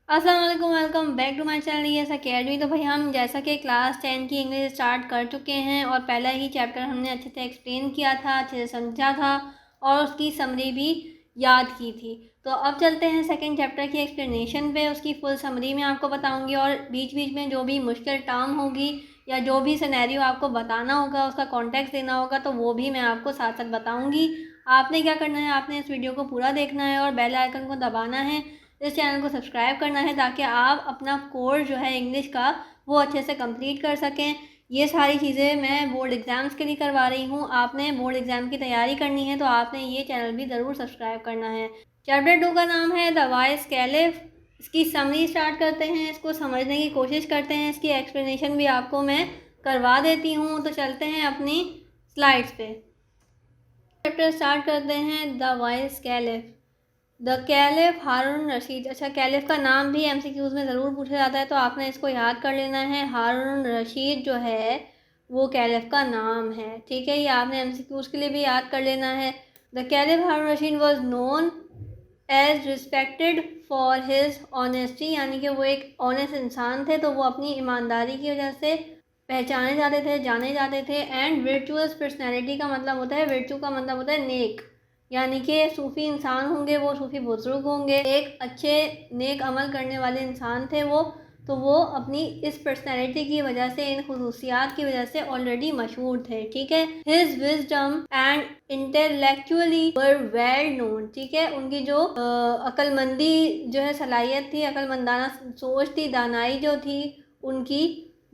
अस्सलाम वालेकुम, welcome back to my channel Yes Academy. तो भाई हम जैसा कि क्लास 10 की इंग्लिश स्टार्ट कर चुके हैं और पहला ही चैप्टर हमने अच्छे से एक्सप्लेन किया था, अच्छे से समझा था और उसकी समरी भी याद की थी। तो अब चलते हैं सेकंड चैप्टर की एक्सप्लेनेशन पे। उसकी फुल समरी में आपको बताऊंगी और बीच बीच में जो भी मुश्किल टर्म होगी या जो भी सिनेरियो आपको बताना होगा, उसका कॉन्टेक्स्ट देना होगा, तो वो भी मैं आपको साथ साथ बताऊँगी। आपने क्या करना है, आपने इस वीडियो को पूरा देखना है और बेल आइकन को दबाना है, इस चैनल को सब्सक्राइब करना है ताकि आप अपना कोर्स जो है इंग्लिश का वो अच्छे से कंप्लीट कर सकें। ये सारी चीज़ें मैं बोर्ड एग्ज़ाम्स के लिए करवा रही हूँ। आपने बोर्ड एग्ज़ाम की तैयारी करनी है तो आपने ये चैनल भी ज़रूर सब्सक्राइब करना है। चैप्टर 2 का नाम है द वाइज कैलिफ। इसकी समरी स्टार्ट करते हैं, इसको समझने की कोशिश करते हैं। इसकी एक्सप्लेनेशन भी आपको मैं करवा देती हूँ। तो चलते हैं अपनी स्लाइड्स पे। चैप्टर स्टार्ट करते हैं the wise caliph. The caliph Harun Rashid. अच्छा, कैलिफ का नाम भी एमसीक्यूज़ में ज़रूर पूछा जाता है तो आपने इसको याद कर लेना है। हारून रशीद जो है वो कैलिफ का नाम है, ठीक है। ये आपने एमसीक्यूज़ के लिए भी याद कर लेना है। The caliph Harun Rashid was known as respected for his honesty, यानी कि वो एक ऑनेस्ट इंसान थे तो वो अपनी ईमानदारी की वजह से पहचाने जाते थे, जाने जाते थे। एंड वर्चुअस पर्सनैलिटी का मतलब होता है, वर्चू का मतलब होता है नेक, यानी कि सूफ़ी इंसान होंगे, वो सूफ़ी बुजुर्ग होंगे, एक अच्छे नेक अमल करने वाले इंसान थे वो। तो वो अपनी इस पर्सनैलिटी की वजह से, इन खसूसियात की वजह से ऑलरेडी मशहूर थे, ठीक है। His wisdom and intellectually were well known, ठीक है। उनकी जो अक्लमंदी जो है, सलाहियत थी, अक्लमंदाना सोच थी, दानाई जो थी उनकी,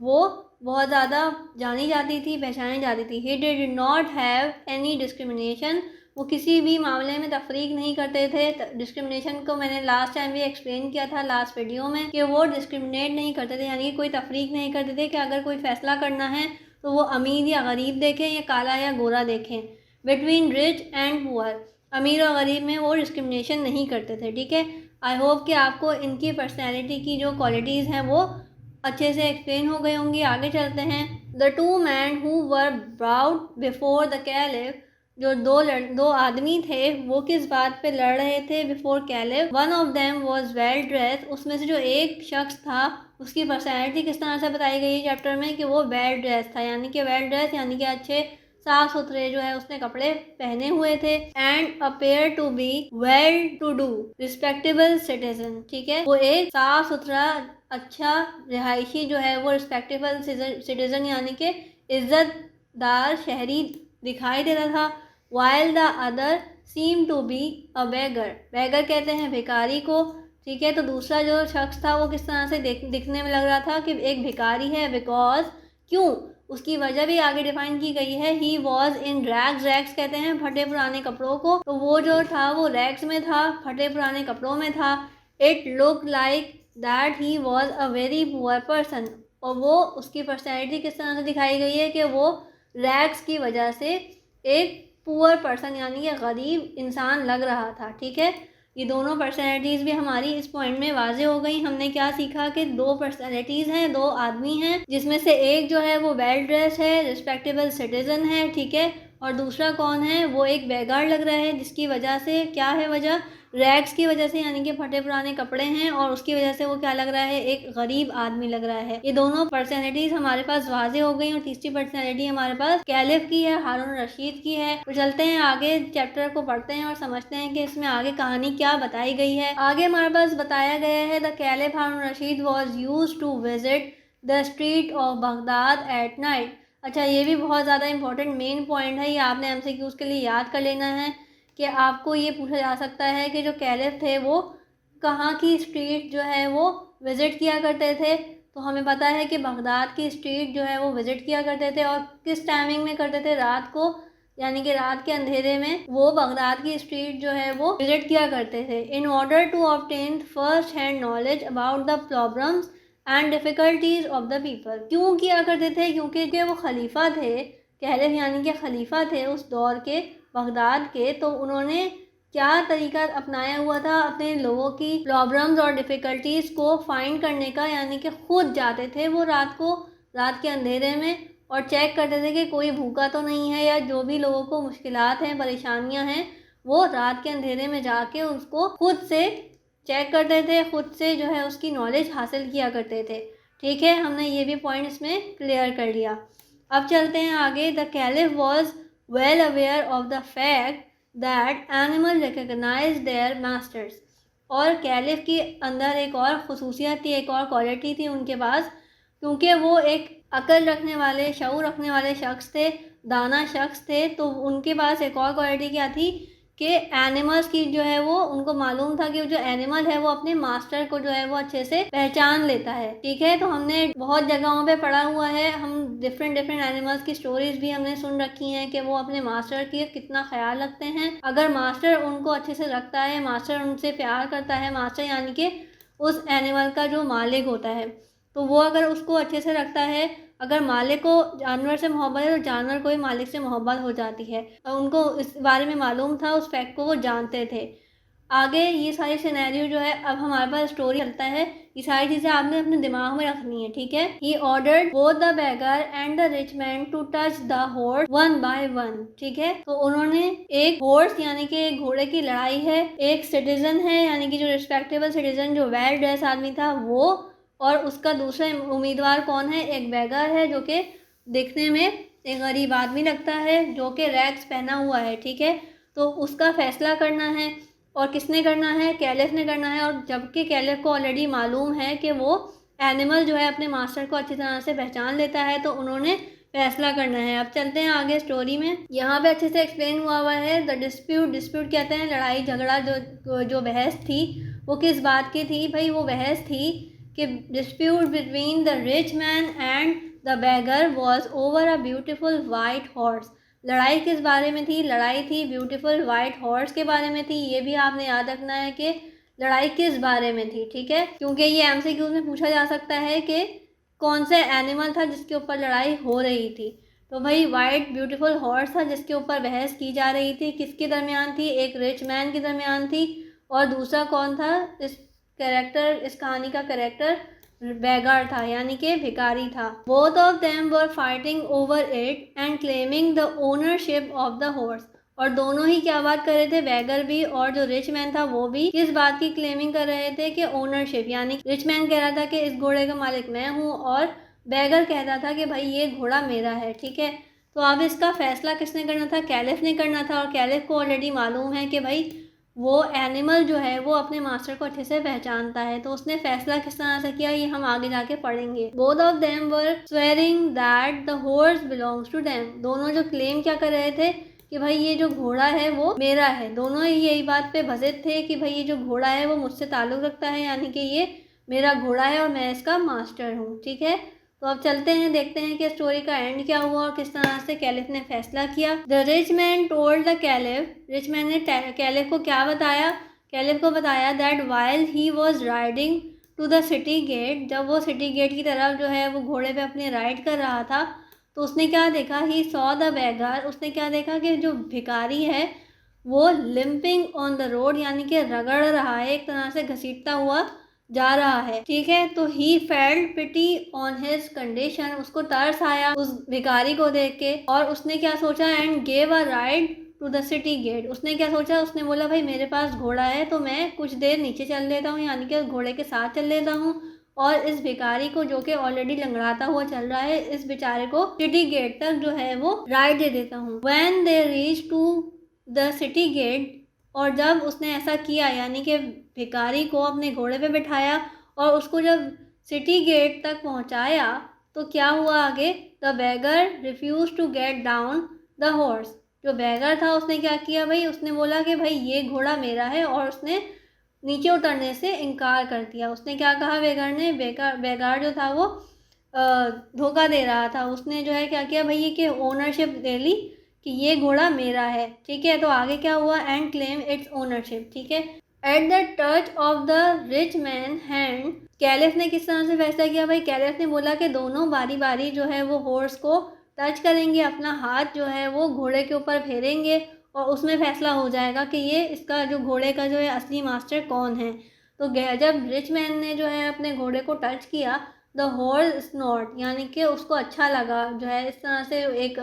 वो बहुत ज़्यादा जानी जाती थी, पहचानी जाती थी। ही did not have any discrimination, वो किसी भी मामले में तफरीक नहीं करते थे। डिस्क्रिमिनेशन को मैंने लास्ट टाइम भी एक्सप्लेन किया था लास्ट वीडियो में कि वो डिस्क्रिमिनेट नहीं करते थे, यानी कि कोई तफरीक नहीं करते थे कि अगर कोई फ़ैसला करना है तो वो अमीर या गरीब देखें या काला या गोरा देखें, बिटवीन रिच एंड पुअर, अमीर और गरीब में वो डिस्क्रिमिनेशन नहीं करते थे, ठीक है। आई होप कि आपको इनकी पर्सनैलिटी की जो क्वालिटीज़ हैं वो अच्छे से एक्सप्लेन हो गई होंगी। आगे चलते हैं। The two men who were brought before the caliph, जो दो आदमी थे वो किस बात पे लड़ रहे थे before caliph. One of them was well dress, उसमें से जो एक शख्स था उसकी पर्सनैलिटी किस तरह से बताई गई है चैप्टर में कि वो वेल ड्रेस था, यानी कि वेल ड्रेस यानी कि अच्छे साफ सुथरे जो है उसने कपड़े पहने हुए थे। And appear to be well to do respectable citizen, ठीक है। वो एक साफ सुथरा अच्छा रिहायशी जो है वो रिस्पेक्टेबल सिटीजन यानी कि इज्जतदार शहरी दिखाई दे रहा था। While the other seem to be a beggar, beggar कहते हैं भिखारी को, ठीक है। तो दूसरा जो शख्स था वो किस तरह से दिखने में लग रहा था कि एक भिखारी है, बिकॉज क्यों, उसकी वजह भी आगे डिफाइन की गई है। He was in rags, rags कहते हैं फटे पुराने कपड़ों को, तो वो जो था वो रैग्स में था, फटे पुराने कपड़ों में था। It look like that he was a very poor person, और वो उसकी पर्सनैलिटी किस तरह से दिखाई गई है कि वो रैग्स की वजह से एक पुअर पर्सन यानी कि गरीब इंसान लग रहा था, ठीक है। ये दोनों पर्सनैलिटीज़ भी हमारी इस पॉइंट में वाजे हो गई। हमने क्या सीखा कि दो पर्सनैलिटीज़ हैं, दो आदमी हैं, जिसमें से एक जो है वो वेल ड्रेस है, रिस्पेक्टेबल सिटीजन है, ठीक है, और दूसरा कौन है, वो एक बेगार लग रहा है, जिसकी वजह से क्या है वजह, रैग्स की वजह से, यानी कि फटे पुराने कपड़े हैं, और उसकी वजह से वो क्या लग रहा है, एक गरीब आदमी लग रहा है। ये दोनों पर्सनैलिटीज़ हमारे पास वाजे हो गई और तीसरी पर्सनैलिटी हमारे पास कैलिफ की है, हारून रशीद की है। तो चलते हैं आगे, चैप्टर को पढ़ते हैं और समझते हैं कि इसमें आगे कहानी क्या बताई गई है। आगे हमारे पास बताया गया है the caliph Harun Rashid was use to visit the street of Baghdad at night. अच्छा, ये भी बहुत ज़्यादा इंपॉर्टेंट मेन पॉइंट है, ये आपने एमसीक्यूज़ के लिए याद कर लेना है कि आपको ये पूछा जा सकता है कि जो कैलिफ थे वो कहाँ की स्ट्रीट जो है वो विज़िट किया करते थे। तो हमें पता है कि बगदाद की स्ट्रीट जो है वो विज़िट किया करते थे, और किस टाइमिंग में करते थे, रात को, यानी कि रात के अंधेरे में वो बगदाद की स्ट्रीट जो है वो विज़िट किया करते थे। In order to obtain first hand knowledge about the problems and difficulties of the people. क्यों किया करते थे, क्योंकि वो खलीफा थे, कैलिफ यानी कि खलीफा थे उस दौर के बगदाद के। तो उन्होंने क्या तरीका अपनाया हुआ था अपने लोगों की प्रॉब्लम्स और डिफ़िकल्टीज़ को फाइंड करने का, यानी कि खुद जाते थे वो रात को, रात के अंधेरे में, और चेक करते थे कि कोई भूखा तो नहीं है, या जो भी लोगों को मुश्किलात हैं, परेशानियां हैं, वो रात के अंधेरे में जाके उसको खुद से चेक करते थे, खुद से जो है उसकी नॉलेज हासिल किया करते थे। ठीक है, हमने ये भी पॉइंट इसमें क्लियर कर लिया। अब चलते हैं आगे। The caliph was well aware of the fact that animal recognize their masters. और कैलिफ के अंदर एक और ख़ुसूसियत थी, एक और क्वालिटी थी उनके पास, क्योंकि वो एक अक्ल रखने वाले, शऊर रखने वाले शख्स थे, दाना शख्स थे। तो उनके पास एक और क्वालिटी क्या थी कि एनिमल्स की जो है वो उनको मालूम था कि जो एनिमल है वो अपने मास्टर को जो है वो अच्छे से पहचान लेता है। ठीक है, तो हमने बहुत जगहों पे पढ़ा हुआ है, हम डिफरेंट एनिमल्स की स्टोरीज भी हमने सुन रखी हैं कि वो अपने मास्टर की कितना ख्याल रखते हैं। अगर मास्टर उनको अच्छे से रखता है, मास्टर उनसे प्यार करता है, मास्टर यानी कि उस एनिमल का जो मालिक होता है, तो वो अगर उसको अच्छे से रखता है, अगर मालिक को जानवर से मोहब्बत है तो जानवर को ही मालिक से मोहब्बत हो जाती है। और उनको इस बारे में मालूम था, उस फैक्ट को वो जानते थे। आगे ये सारी सिनेरियो जो है, अब हमारे पास स्टोरी चलता है, ये सारी चीज़ें आपने अपने दिमाग में रखनी है। ठीक है, he ordered both the beggar and the rich man to touch the horse one by one. ठीक है, तो उन्होंने एक हॉर्स यानी कि एक घोड़े की लड़ाई है, एक सिटीजन है यानी कि जो रिस्पेक्टेबल सिटीजन, जो वेल ड्रेस आदमी था वो, और उसका दूसरा उम्मीदवार कौन है, एक बेगर है जो कि दिखने में एक गरीब आदमी लगता है, जो कि रैग्स पहना हुआ है। ठीक है, तो उसका फैसला करना है, और किसने करना है, कैलिफ ने करना है। और जबकि कैलिफ को ऑलरेडी मालूम है कि वो एनिमल जो है अपने मास्टर को अच्छी तरह से पहचान लेता है, तो उन्होंने फैसला करना है। अब चलते हैं आगे स्टोरी में। यहाँ पे अच्छे से एक्सप्लेन हुआ है द डिस्प्यूट। डिस्प्यूट कहते हैं लड़ाई झगड़ा, जो बहस थी वो किस बात की थी भाई, वो बहस थी कि dispute between the rich man and the beggar was over a beautiful white horse. लड़ाई किस बारे में थी, लड़ाई थी ब्यूटीफुल वाइट हॉर्स के बारे में थी। ये भी आपने याद रखना है कि लड़ाई किस बारे में थी। ठीक है, क्योंकि ये एमसीक्यू में पूछा जा सकता है कि कौन सा एनिमल था जिसके ऊपर लड़ाई हो रही थी। तो भाई वाइट ब्यूटीफुल हॉर्स था जिसके ऊपर बहस की जा रही थी। किसके दरमियान थी, एक रिच मैन के दरमियान थी, और दूसरा कौन था, इस कहानी का कैरेक्टर बेगर था यानी कि भिखारी था। Both of them were fighting over it and claiming the ownership of the horse. और दोनों ही क्या बात कर रहे थे, बेगर भी और जो रिच मैन था वो भी किस बात की क्लेमिंग कर रहे थे कि ओनरशिप, यानी रिच मैन कह रहा था कि इस घोड़े का मालिक मैं हूँ, और बेगर कहता था कि भाई ये घोड़ा मेरा है। ठीक है, तो अब इसका फैसला किसने करना था, कैलिफ ने करना था। और कैलिफ को ऑलरेडी मालूम है कि भाई वो एनिमल जो है वो अपने मास्टर को अच्छे से पहचानता है, तो उसने फैसला किस तरह से किया ये हम आगे जाके पढ़ेंगे। Both of them were swearing that the horse belongs to them. दोनों जो क्लेम क्या कर रहे थे कि भाई ये जो घोड़ा है वो मेरा है। दोनों ही यही बात पे भजित थे कि भाई ये जो घोड़ा है वो मुझसे ताल्लुक़ रखता है, यानी कि ये मेरा घोड़ा है और मैं इसका मास्टर हूँ। ठीक है, तो अब चलते हैं, देखते हैं कि स्टोरी का एंड क्या हुआ और किस तरह से कैलिफ ने फैसला किया। The rich man told the caliph. Rich man ने कैलिफ को क्या बताया, कैलिफ को बताया that while he was riding to the city gate. जब वो सिटी गेट की तरफ जो है वो घोड़े पे अपने राइड कर रहा था, तो उसने क्या देखा, ही सॉ द बेगर। उसने क्या देखा कि जो भिखारी है वो लिम्पिंग ऑन द रोड, यानी कि रगड़ रहा है, एक तरह से घसीटता हुआ जा रहा है। ठीक है, तो he felt pity on his condition. उसको तरस आया उस भिखारी को देख के, और उसने क्या सोचा, and gave a ride to the city gate. उसने क्या सोचा, उसने बोला भाई मेरे पास घोड़ा है तो मैं कुछ देर नीचे चल लेता हूँ, यानी कि घोड़े के साथ चल लेता हूँ, और इस भिखारी को जो कि ऑलरेडी लंगड़ाता हुआ चल रहा है, इस बेचारे को सिटी गेट तक जो है वो राइड दे देता हूँ। When they reach to the city gate, और जब उसने ऐसा किया यानी कि भिखारी को अपने घोड़े पे बिठाया और उसको जब सिटी गेट तक पहुंचाया, तो क्या हुआ आगे, the beggar refuse to get down the horse. जो बेगर था उसने क्या किया भाई, उसने बोला कि भाई ये घोड़ा मेरा है, और उसने नीचे उतरने से इनकार कर दिया। उसने क्या कहा बेगर ने, बेगर जो था वो धोखा दे रहा था। उसने जो है क्या किया भाई, ये कि ओनरशिप ले ली कि ये घोड़ा मेरा है। ठीक है, तो आगे क्या हुआ, एंड क्लेम इट्स ओनरशिप। ठीक है, at the touch of the rich man hand. Caliph ने किस तरह से फैसला किया भाई, कैलिफ ने बोला कि दोनों बारी बारी जो है वो हॉर्स को टच करेंगे, अपना हाथ जो है वो घोड़े के ऊपर फेरेंगे, और उसमें फैसला हो जाएगा कि ये इसका जो घोड़े का जो है असली मास्टर कौन है। तो जब रिच मैन ने जो है अपने घोड़े को टच किया, द हॉर्स स्नॉट, यानी कि उसको अच्छा लगा, जो है इस तरह से एक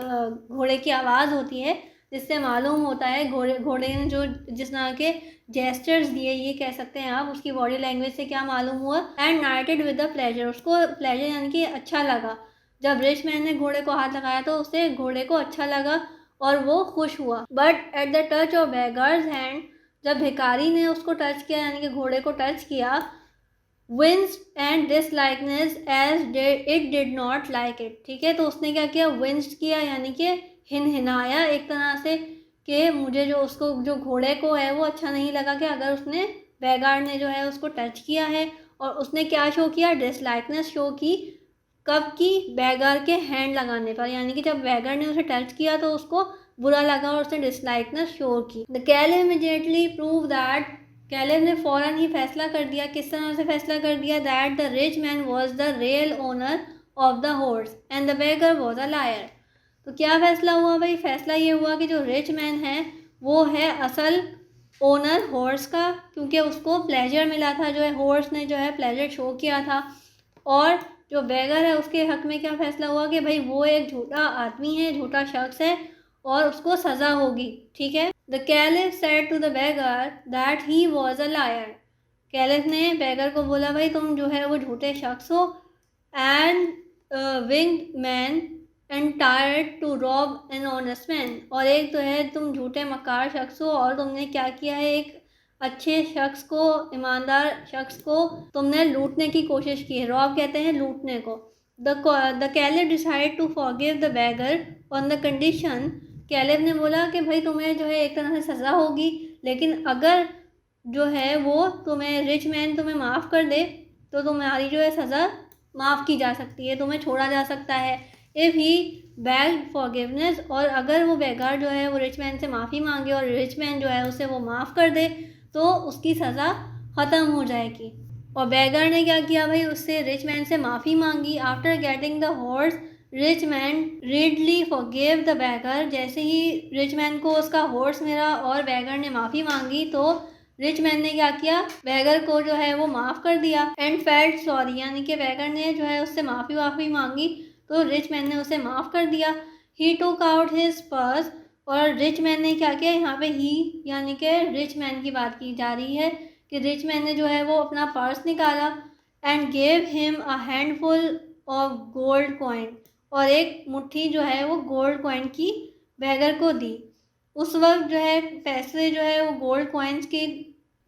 घोड़े की आवाज़ होती है इससे मालूम होता है घोड़े ने जो जिस तरह के जेस्चर्स दिए, ये कह सकते हैं आप, उसकी बॉडी लैंग्वेज से क्या मालूम हुआ। एंड नाइटेड विद द प्लेजर, उसको प्लेजर यानी कि अच्छा लगा। जब रिच मैन ने घोड़े को हाथ लगाया तो उसे घोड़े को अच्छा लगा और वो खुश हुआ। But at the touch of beggars hand, जब भिखारी ने उसको टच किया यानी कि घोड़े को टच किया, winced and dislikeness as it did not like it. ठीक है, तो उसने क्या किया, विंस्ड किया यानी कि हिनहिनाया एक तरह से, कि मुझे जो उसको जो घोड़े को है वो अच्छा नहीं लगा कि अगर उसने बैगार ने जो है उसको टच किया है। और उसने क्या शो किया, डिसलाइकनेस शो की। कब की, बैगर के हैंड लगाने पर, यानी कि जब बैगर ने उसे टच किया तो उसको बुरा लगा और उसने डिसलाइकनेस शो की। The caliph immediately prove that, caliph ने फ़ौरन ही फैसला कर दिया, किस तरह से फैसला कर दिया, that the rich man was the real owner of the horse and the beggar was a lawyer. तो क्या फैसला हुआ भाई, फैसला ये हुआ कि जो रिच मैन है वो है असल ओनर हॉर्स का, क्योंकि उसको प्लेजर मिला था, जो है हॉर्स ने जो है प्लेजर शो किया था। और जो बेगर है उसके हक में क्या फैसला हुआ कि भाई वो एक झूठा आदमी है, झूठा शख्स है और उसको सज़ा होगी। ठीक है, the caliph said to the beggar that he was a liar. Caliph ने बेगर को बोला, भाई तुम जो है वो झूठे शख्स हो, and wicked man and tried to rob an honest man, और एक तो है तुम झूठे मक्कार शख्स हो और तुमने क्या किया है, एक अच्छे शख्स को, ईमानदार शख्स को तुमने लूटने की कोशिश की है। रॉब कहते हैं लूटने को। The caliph decide to forgive the beggar on the condition, caliph ने बोला कि भाई तुम्हें जो है एक तरह से सज़ा होगी, लेकिन अगर जो है वो तुम्हें रिच मैन तुम्हें माफ़ कर दे तो तुम्हारी जो है सज़ा माफ़ की जा सकती है, तुम्हें छोड़ा जा सकता है। इफ़ ही बेग्ड फॉरगिवनेस, और अगर वो बेगार जो है वो रिच मैन से माफ़ी मांगे और रिच मैन जो है उसे वो माफ़ कर दे तो उसकी सज़ा ख़त्म हो जाएगी। और बेगार ने क्या किया भाई, उससे रिच मैन से माफ़ी मांगी। After getting the horse, rich man readily forgive the बेगर, जैसे ही रिच मैन को उसका हॉर्स मिला और बेगर ने माफ़ी मांगी तो रिच मैन ने क्या किया, बेगर को जो है वो माफ़ कर दिया। एंड फेल्ट सॉरी, यानी कि बेगर ने जो है उससे माफ़ी मांगी तो रिच मैन ने उसे माफ़ कर दिया। ही टुक आउट हिज पर्स, और रिच मैन ने क्या किया, यहाँ पे ही यानी कि रिच मैन की बात की जा रही है कि रिच मैन ने जो है वो अपना पर्स निकाला and gave him a handful of gold coin, और एक मुट्ठी जो है वो गोल्ड कॉइन की बेगर को दी। उस वक्त जो है पैसे जो है वो गोल्ड कॉइन्स की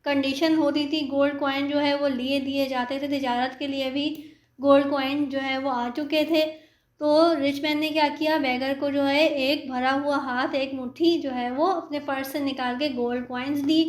कंडीशन होती थी, गोल्ड कॉइन जो है वो लिए दिए जाते थे, तिजारत के लिए भी गोल्ड कॉइन जो है वो आ चुके थे। तो रिच मैन ने क्या किया, बेगर को जो है एक भरा हुआ हाथ, एक मुट्ठी जो है वो अपने पर्स से निकाल के gold coins the.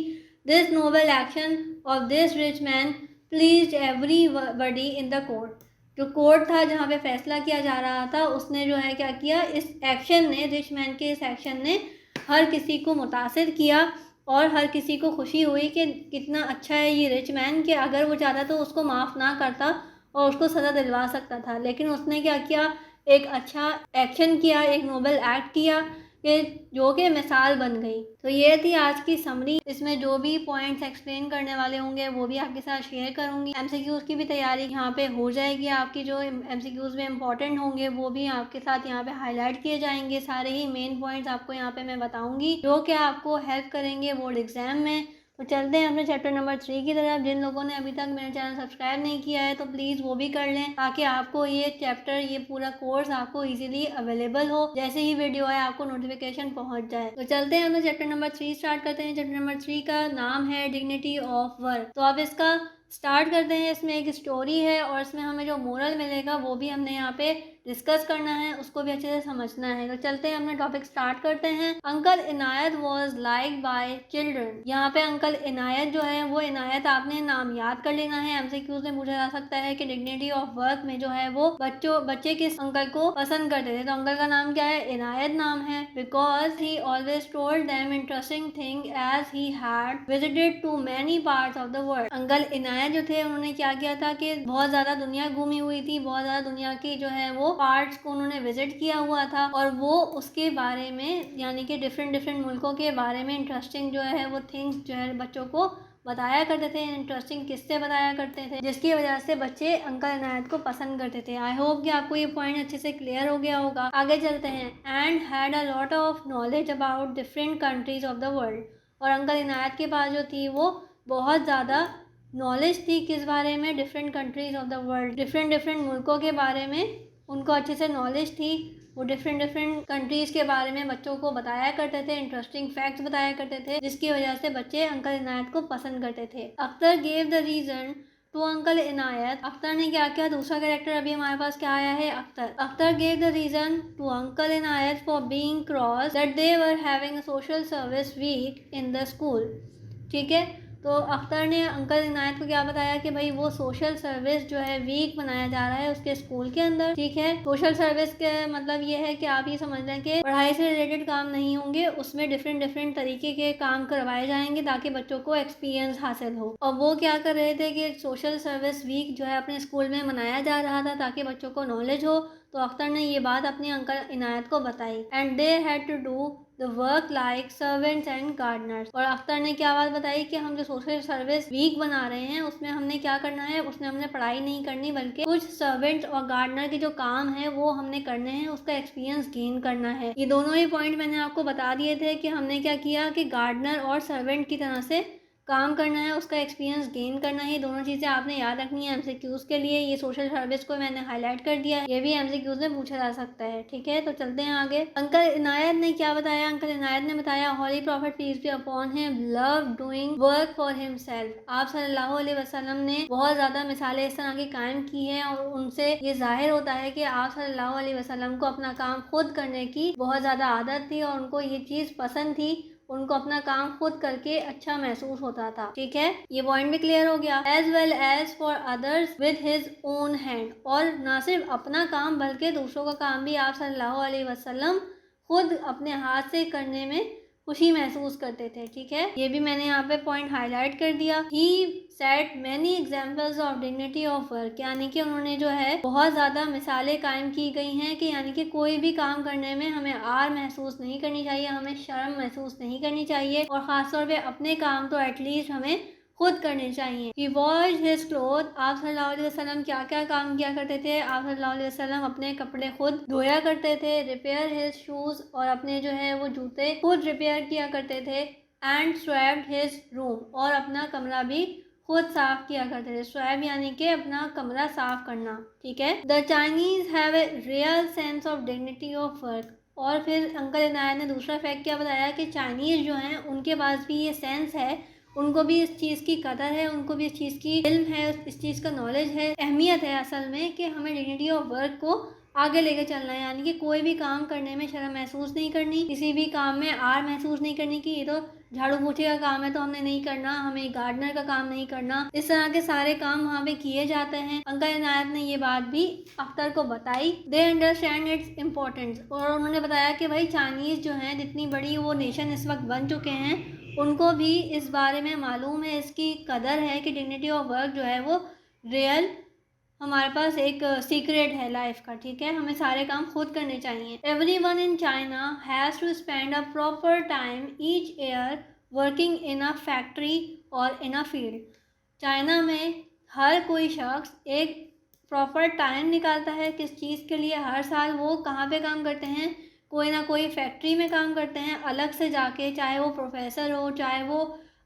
This Nobel action of this rich man pleased everybody in the court. जो कोर्ट था जहाँ पे फैसला किया जा रहा था, उसने जो है क्या किया, इस एक्शन ने, रिच मैन के इस एक्शन ने हर किसी को मुतासिर किया और हर किसी को खुशी हुई कि कितना अच्छा है ये रिच मैन, कि अगर वो चाहता तो उसको माफ़ ना करता और उसको सज़ा दिलवा सकता था, लेकिन उसने क्या किया, एक अच्छा एक्शन किया, एक नोबल एक्ट किया कि जो कि मिसाल बन गई। तो ये थी आज की समरी। इसमें जो भी पॉइंट्स एक्सप्लेन करने वाले होंगे वो भी आपके साथ शेयर करूंगी। एमसीक्यूज़ की भी तैयारी यहाँ पे हो जाएगी, आपकी जो एमसीक्यूज़ में इंपॉर्टेंट होंगे वो भी आपके साथ यहाँ पे हाईलाइट किए जाएंगे। सारे ही मेन पॉइंट्स आपको यहाँ पे मैं बताऊँगी जो कि आपको हेल्प करेंगे बोर्ड एग्ज़ाम में। तो चलते हैं अपने चैप्टर नंबर 3 की तरफ। जिन लोगों ने अभी तक मेरा चैनल सब्सक्राइब नहीं किया है तो प्लीज़ वो भी कर लें, ताकि आपको ये चैप्टर, ये पूरा कोर्स आपको इजीली अवेलेबल हो, जैसे ही वीडियो आए आपको नोटिफिकेशन पहुंच जाए। तो चलते हैं अपने चैप्टर नंबर 3 स्टार्ट करते हैं। चैप्टर नंबर 3 का नाम है डिग्निटी ऑफ वर्क। तो अब इसका स्टार्ट करते हैं। इसमें एक स्टोरी है और इसमें हमें जो मोरल मिलेगा वो भी हमने यहाँ पे डिस्कस करना है, उसको भी अच्छे से समझना है। तो चलते हैं अपना टॉपिक स्टार्ट करते हैं। Uncle Inayat was like bye children. यहाँ पे अंकल इनायत जो है वो, इनायत आपने नाम याद कर लेना है। एमसीक्यूज में पूछा जा सकता है कि डिग्निटी ऑफ वर्क में जो है वो बच्चे किस अंकल को पसंद करते थे, तो अंकल का नाम क्या है, इनायत नाम है। Because he always told them interesting thing as he had visited to many parts of the world. Uncle Inayat जो थे उन्होंने क्या किया था कि बहुत ज्यादा दुनिया घूमी हुई थी, बहुत ज्यादा दुनिया की जो है वो पार्ट्स को उन्होंने विजिट किया हुआ था और वो उसके बारे में, यानी कि डिफरेंट मुल्कों के बारे में इंटरेस्टिंग जो है वो थिंग्स जो है बच्चों को बताया करते थे, इंटरेस्टिंग किस्से बताया करते थे, जिसकी वजह से बच्चे अंकल इनायत को पसंद करते थे। आई होप कि आपको ये पॉइंट अच्छे से क्लियर हो गया होगा। आगे चलते हैं। And had a lot of knowledge about different countries of the world. और अंकल इनायत के पास जो थी वो बहुत ज़्यादा नॉलेज थी किस बारे में, different countries of the world, different different मुल्कों के बारे में उनको अच्छे से नॉलेज थी। वो डिफरेंट डिफरेंट कंट्रीज़ के बारे में बच्चों को बताया करते थे, इंटरेस्टिंग फैक्ट्स बताया करते थे, जिसकी वजह से बच्चे अंकल इनायत को पसंद करते थे। Akhtar gave the reason to uncle Inayat. Akhtar ने क्या किया, दूसरा कैरेक्टर अभी हमारे पास क्या आया है, Akhtar. Akhtar gave the reason to uncle Inayat for being cross that they were having a social service week in the school. ठीक है, तो अख्तर ने अंकल इनायत को क्या बताया कि भाई वो सोशल सर्विस जो है वीक बनाया जा रहा है उसके स्कूल के अंदर। ठीक है, सोशल सर्विस के मतलब ये है कि आप ये समझ लें कि पढ़ाई से रिलेटेड काम नहीं होंगे, उसमें डिफरेंट डिफरेंट तरीके के काम करवाए जाएंगे ताकि बच्चों को एक्सपीरियंस हासिल हो। और वो क्या कर रहे थे कि सोशल सर्विस वीक जो है अपने स्कूल में मनाया जा रहा था ताकि बच्चों को नॉलेज हो। तो अख्तर ने ये बात अपने अंकल इनायत को बताई। And they had to do the work like servants and gardeners. और अख्तर ने क्या बात बताई कि हम जो सोशल सर्विस वीक बना रहे हैं उसमें हमने क्या करना है, उसमें हमने पढ़ाई नहीं करनी बल्कि कुछ सर्वेंट्स और गार्डनर के जो काम है वो हमने करने हैं, उसका एक्सपीरियंस गेन करना है। ये दोनों ही पॉइंट मैंने आपको बता दिए थे कि हमने क्या किया कि गार्डनर और सर्वेंट की तरह से काम करना है, उसका एक्सपीरियंस गेन करना है। दोनों चीज़ें आपने याद रखनी है एमसीक्यूज़ के लिए। ये सोशल सर्विस को मैंने हाईलाइट कर दिया है, ये भी एमसीक्यूज़ में पूछा जा सकता है। ठीक है, तो चलते हैं आगे। अंकल इनायत ने क्या बताया, अंकल इनायत ने बताया holy prophet peace be upon him love doing work for himself. आप सल्लल्लाहु अलैहि वसल्लम ने बहुत ज़्यादा मिसालें इस तरह की कायम की हैं और उनसे ये जाहिर होता है कि आप सल्लल्लाहु अलैहि वसल्लम को अपना काम खुद करने की बहुत ज़्यादा आदत थी और उनको ये चीज़ पसंद थी, उनको अपना काम खुद करके अच्छा महसूस होता था। ठीक है, ये पॉइंट भी क्लियर हो गया। As well as for others with his own hand. और ना सिर्फ अपना काम बल्कि दूसरों का काम भी आप सल्लल्लाहु अलैहि वसल्लम खुद अपने हाथ से करने में खुशी महसूस करते थे। ठीक है, ये भी मैंने यहाँ पे पॉइंट हाईलाइट कर दिया। He set many examples of dignity of work, यानी कि उन्होंने जो है बहुत ज़्यादा मिसालें कायम की गई हैं कि यानी कि कोई भी काम करने में हमें आर महसूस नहीं करनी चाहिए, हमें शर्म महसूस नहीं करनी चाहिए और ख़ासतौर पे अपने काम तो एटलीस्ट हमें खुद करने चाहिए। He washed his clothes। आप सल्लल्लाहु अलैहि वसल्लम क्या क्या काम किया करते थे, आप सल्लल्लाहु अलैहि वसल्लम अपने कपड़े खुद धोया करते थे। रिपेयर हिज शूज़, और अपने जो है वो जूते खुद रिपेयर किया करते थे। एंड स्वेप्ड हिज रूम, और अपना कमरा भी खुद साफ किया करते थे। स्वैब यानी कि अपना कमरा साफ करना। ठीक है, the Chinese have a real sense of dignity of work. और फिर अंकल इनायत ने दूसरा फैक्ट क्या बताया कि चाइनीज़ जो हैं उनके पास भी ये सेंस है, उनको भी इस चीज़ की कदर है, उनको भी इस चीज़ की इल्म है, इस चीज़ का नॉलेज है, अहमियत है असल में कि हमें डिग्निटी ऑफ वर्क को आगे लेके चलना है। यानी कि कोई भी काम करने में शर्म महसूस नहीं करनी, किसी भी काम में आर महसूस नहीं करनी कि ये तो झाड़ू पोछे का काम है तो हमने नहीं करना, हमें गार्डनर का काम नहीं करना। इस तरह के सारे काम वहाँ पे किए जाते हैं। अंकल इनायत ने ये बात भी अख्तर को बताई। दे अंडरस्टैंड इट्स इम्पोर्टेंस, और उन्होंने बताया कि भाई चाइनीज़ जो हैं जितनी बड़ी वो नेशन इस वक्त बन चुके हैं उनको भी इस बारे में मालूम है, इसकी कदर है कि डिग्निटी ऑफ वर्क जो है वो रियल हमारे पास एक सीक्रेट है लाइफ का। ठीक है, हमें सारे काम खुद करने चाहिए। Everyone in China has to spend a proper time each year working in a factory और इन अ फील्ड। चाइना में हर कोई शख्स एक प्रॉपर टाइम निकालता है किस चीज़ के लिए, हर साल वो कहाँ पे काम करते हैं, कोई ना कोई फैक्ट्री में काम करते हैं अलग से जाके, चाहे वो प्रोफेसर हो, चाहे वो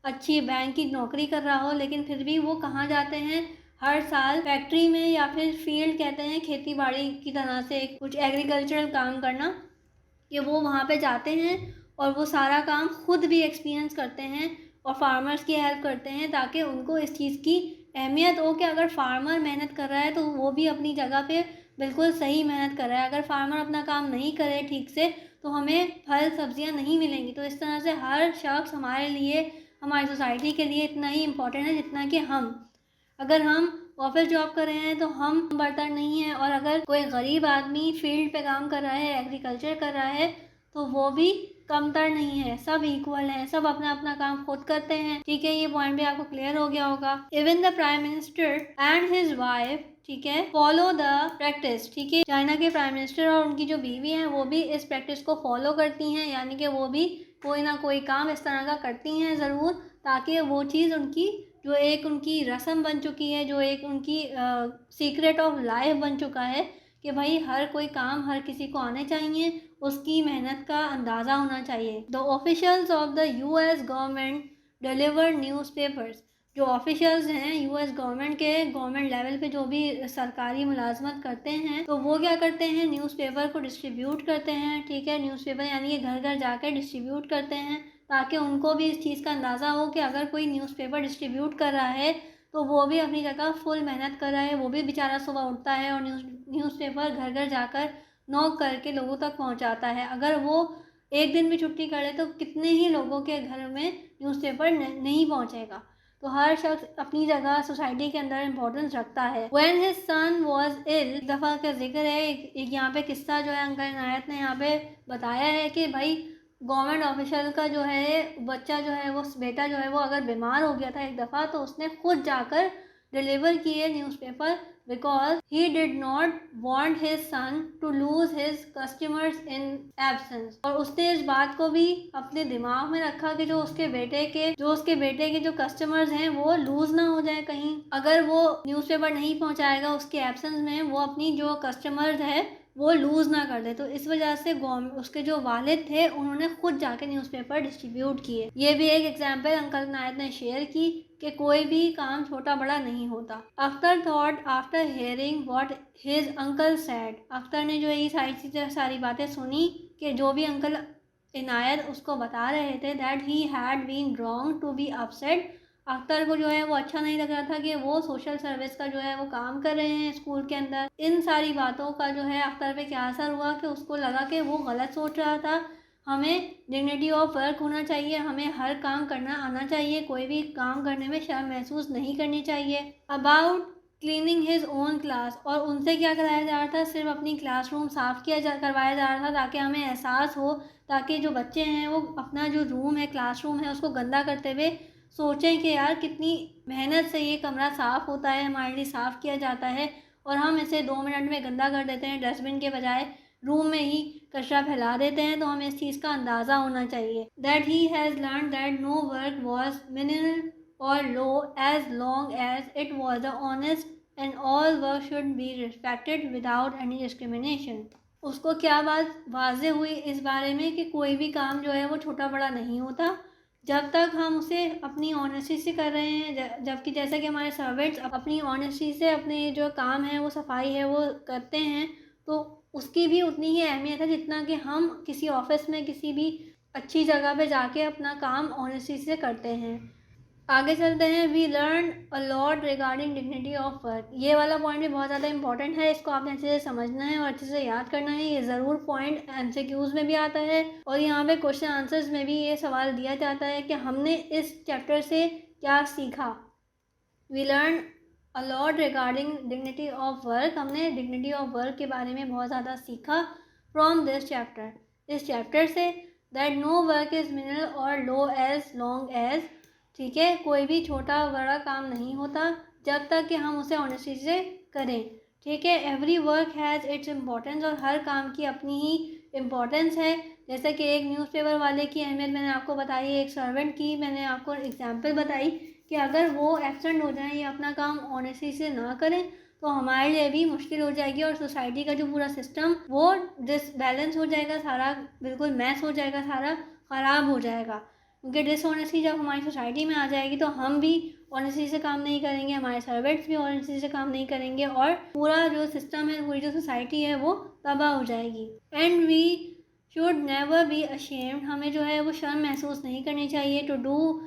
अच्छी बैंक की नौकरी कर रहा हो, लेकिन फिर भी वो कहाँ जाते हैं, हर साल फैक्ट्री में या फिर फील्ड कहते हैं खेती बाड़ी की तरह से कुछ एग्रीकल्चरल काम करना, कि वो वहाँ पे जाते हैं और वो सारा काम खुद भी एक्सपीरियंस करते हैं और फार्मर्स की हेल्प करते हैं ताकि उनको इस चीज़ की अहमियत हो कि अगर फार्मर मेहनत कर रहा है तो वो भी अपनी जगह पे बिल्कुल सही मेहनत कर रहा है। अगर फार्मर अपना काम नहीं करे ठीक से तो हमें फल सब्जियां नहीं मिलेंगी। तो इस तरह से हर शख्स हमारे लिए, हमारी सोसाइटी के लिए इतना ही इम्पोर्टेंट है जितना कि हम। अगर हम ऑफिस जॉब कर रहे हैं तो हम बर्तर नहीं है, और अगर कोई गरीब आदमी फील्ड पे काम कर रहा है, एग्रीकल्चर कर रहा है, तो वो भी कमतर नहीं है, सब इक्वल हैं, सब अपना अपना काम खुद करते हैं। ठीक है, ये पॉइंट भी आपको क्लियर हो गया होगा। Even the prime minister and his wife, ठीक है, फॉलो द प्रैक्टिस। ठीक है, चाइना के प्राइम मिनिस्टर और उनकी जो बीवी हैं वो भी इस प्रैक्टिस को फॉलो करती हैं, यानी कि वो भी कोई ना कोई काम इस तरह का करती हैं ज़रूर ताकि वो चीज़ उनकी जो एक उनकी रस्म बन चुकी है, जो एक उनकी सीक्रेट ऑफ लाइफ बन चुका है कि भाई हर कोई काम हर किसी को आने चाहिए, उसकी मेहनत का अंदाज़ा होना चाहिए। The officials of the US government deliver newspapers. जो ऑफिशियल्स हैं यूएस गवर्नमेंट के, गवर्नमेंट लेवल पे जो भी सरकारी मुलाजमत करते हैं, तो वो क्या करते हैं, न्यूज़पेपर को डिस्ट्रीब्यूट करते हैं। ठीक है, न्यूज़पेपर यानी कि घर घर जाकर डिस्ट्रीब्यूट करते हैं, ताकि उनको भी इस चीज़ का अंदाज़ा हो कि अगर कोई न्यूज़पेपर डिस्ट्रीब्यूट कर रहा है तो वो भी अपनी जगह फुल मेहनत कर रहा है, वो भी बेचारा सुबह उठता है और न्यूज़पेपर घर घर जाकर नॉक करके लोगों तक पहुंचाता है। अगर वो एक दिन भी छुट्टी करे तो कितने ही लोगों के घर में न्यूज़पेपर नहीं पहुंचेगा। तो हर शख्स अपनी जगह सोसाइटी के अंदर इम्पोर्टेंस रखता है। When his son was ill, एक दफ़ा का जिक्र है, एक यहाँ पे किस्सा जो है अंकल इनायत ने यहाँ पे बताया है कि भाई गवर्नमेंट ऑफिशियल का जो है बच्चा जो है वो बेटा जो है वो अगर बीमार हो गया था एक दफ़ा, तो उसने खुद जाकर डिलीवर किए newspaper, because he did not want his son to lose his customers in absence. और उसने इस बात को भी अपने दिमाग में रखा कि जो उसके बेटे के जो कस्टमर्स हैं वो लूज ना हो जाए कहीं। अगर वो न्यूज़पेपर नहीं पहुंचाएगा उसके एब्सेंस में, वो अपनी जो कस्टमर्स है वो लूज़ ना कर दे। तो इस वजह से उसके जो वालिद थे उन्होंने खुद जाके न्यूज़पेपर डिस्ट्रीब्यूट किए। ये भी एक एग्जांपल अंकल नायत ने शेयर की कि कोई भी काम छोटा बड़ा नहीं होता। Akhtar thought after hearing what his uncle said. Akhtar ने जो ये सारी बातें सुनी कि जो भी अंकल इनायत उसको बता रहे थे, that he had been wrong to be upset. अख्तर को जो है वो अच्छा नहीं लग रहा था कि वो सोशल सर्विस का जो है वो काम कर रहे हैं स्कूल के अंदर। इन सारी बातों का जो है अख्तर पे क्या असर हुआ कि उसको लगा कि वो गलत सोच रहा था। हमें डिग्निटी ऑफ वर्क होना चाहिए, हमें हर काम करना आना चाहिए, कोई भी काम करने में शर्म महसूस नहीं करनी चाहिए। About cleaning his own class, और उनसे क्या कराया जा रहा था, सिर्फ अपनी क्लासरूम साफ़ करवाया जा रहा था ताकि हमें एहसास हो, ताकि जो बच्चे हैं वो अपना जो रूम है क्लासरूम है उसको गंदा करते हुए सोचें कि यार कितनी मेहनत से ये कमरा साफ़ होता है, हमारे लिए साफ़ किया जाता है, और हम इसे 2 मिनट में गंदा कर देते हैं, डस्टबिन के बजाय रूम में ही कचरा फैला देते हैं। तो हमें इस चीज़ का अंदाज़ा होना चाहिए। That he has learn that no work was minimal और low as long as it was a honest and all work should be respected without any discrimination. उसको क्या बात वाज़े हुई इस बारे में कि कोई भी काम जो है वो छोटा बड़ा नहीं होता, जब तक हम उसे अपनी ऑनेस्टी से कर रहे हैं। जबकि जैसा कि हमारे सर्वेंट्स अपनी ऑनेस्टी से अपने जो काम है वो सफाई है वो करते हैं, तो उसकी भी उतनी ही अहमियत है जितना कि हम किसी ऑफिस में किसी भी अच्छी जगह पे जाके अपना काम ऑनेस्टी से करते हैं। आगे चलते हैं। We learn a lot regarding dignity of work. ये वाला पॉइंट भी बहुत ज़्यादा इंपॉर्टेंट है, इसको आपने अच्छे से समझना है और अच्छे से याद करना है। ये ज़रूर पॉइंट एमसीक्यूज़ में भी आता है और यहाँ पे क्वेश्चन आंसर्स में भी ये सवाल दिया जाता है कि हमने इस चैप्टर से क्या सीखा। We learn a lot regarding dignity of work. हमने डिग्निटी ऑफ वर्क के बारे में बहुत ज़्यादा सीखा फ्रॉम दिस चैप्टर, इस चैप्टर से। That no work is minimal और लो एज लॉन्ग एज, ठीक है, कोई भी छोटा बड़ा काम नहीं होता जब तक कि हम उसे ऑनेस्टी से करें। ठीक है, every work has its importance, और हर काम की अपनी ही इम्पोर्टेंस है। जैसे कि एक न्यूज़पेपर वाले की अहमियत मैंने आपको बताई, एक सर्वेंट की मैंने आपको एग्जांपल बताई कि अगर वो एब्सेंट हो जाएं या अपना काम ऑनेस्टी से ना करें तो हमारे लिए भी मुश्किल हो जाएगी और सोसाइटी का जो पूरा सिस्टम वो डिसबैलेंस हो जाएगा, सारा बिल्कुल मैस हो जाएगा, सारा ख़राब हो जाएगा। क्योंकि डिसऑनेस्टी जब हमारी सोसाइटी में आ जाएगी तो हम भी ऑनेस्टी से काम नहीं करेंगे, हमारे सर्वेंट्स भी ऑनेस्टी से काम नहीं करेंगे और पूरा जो सिस्टम है, पूरी जो सोसाइटी है वो तबाह हो जाएगी। And we should never be ashamed, हमें जो है वो शर्म महसूस नहीं करनी चाहिए टू डू,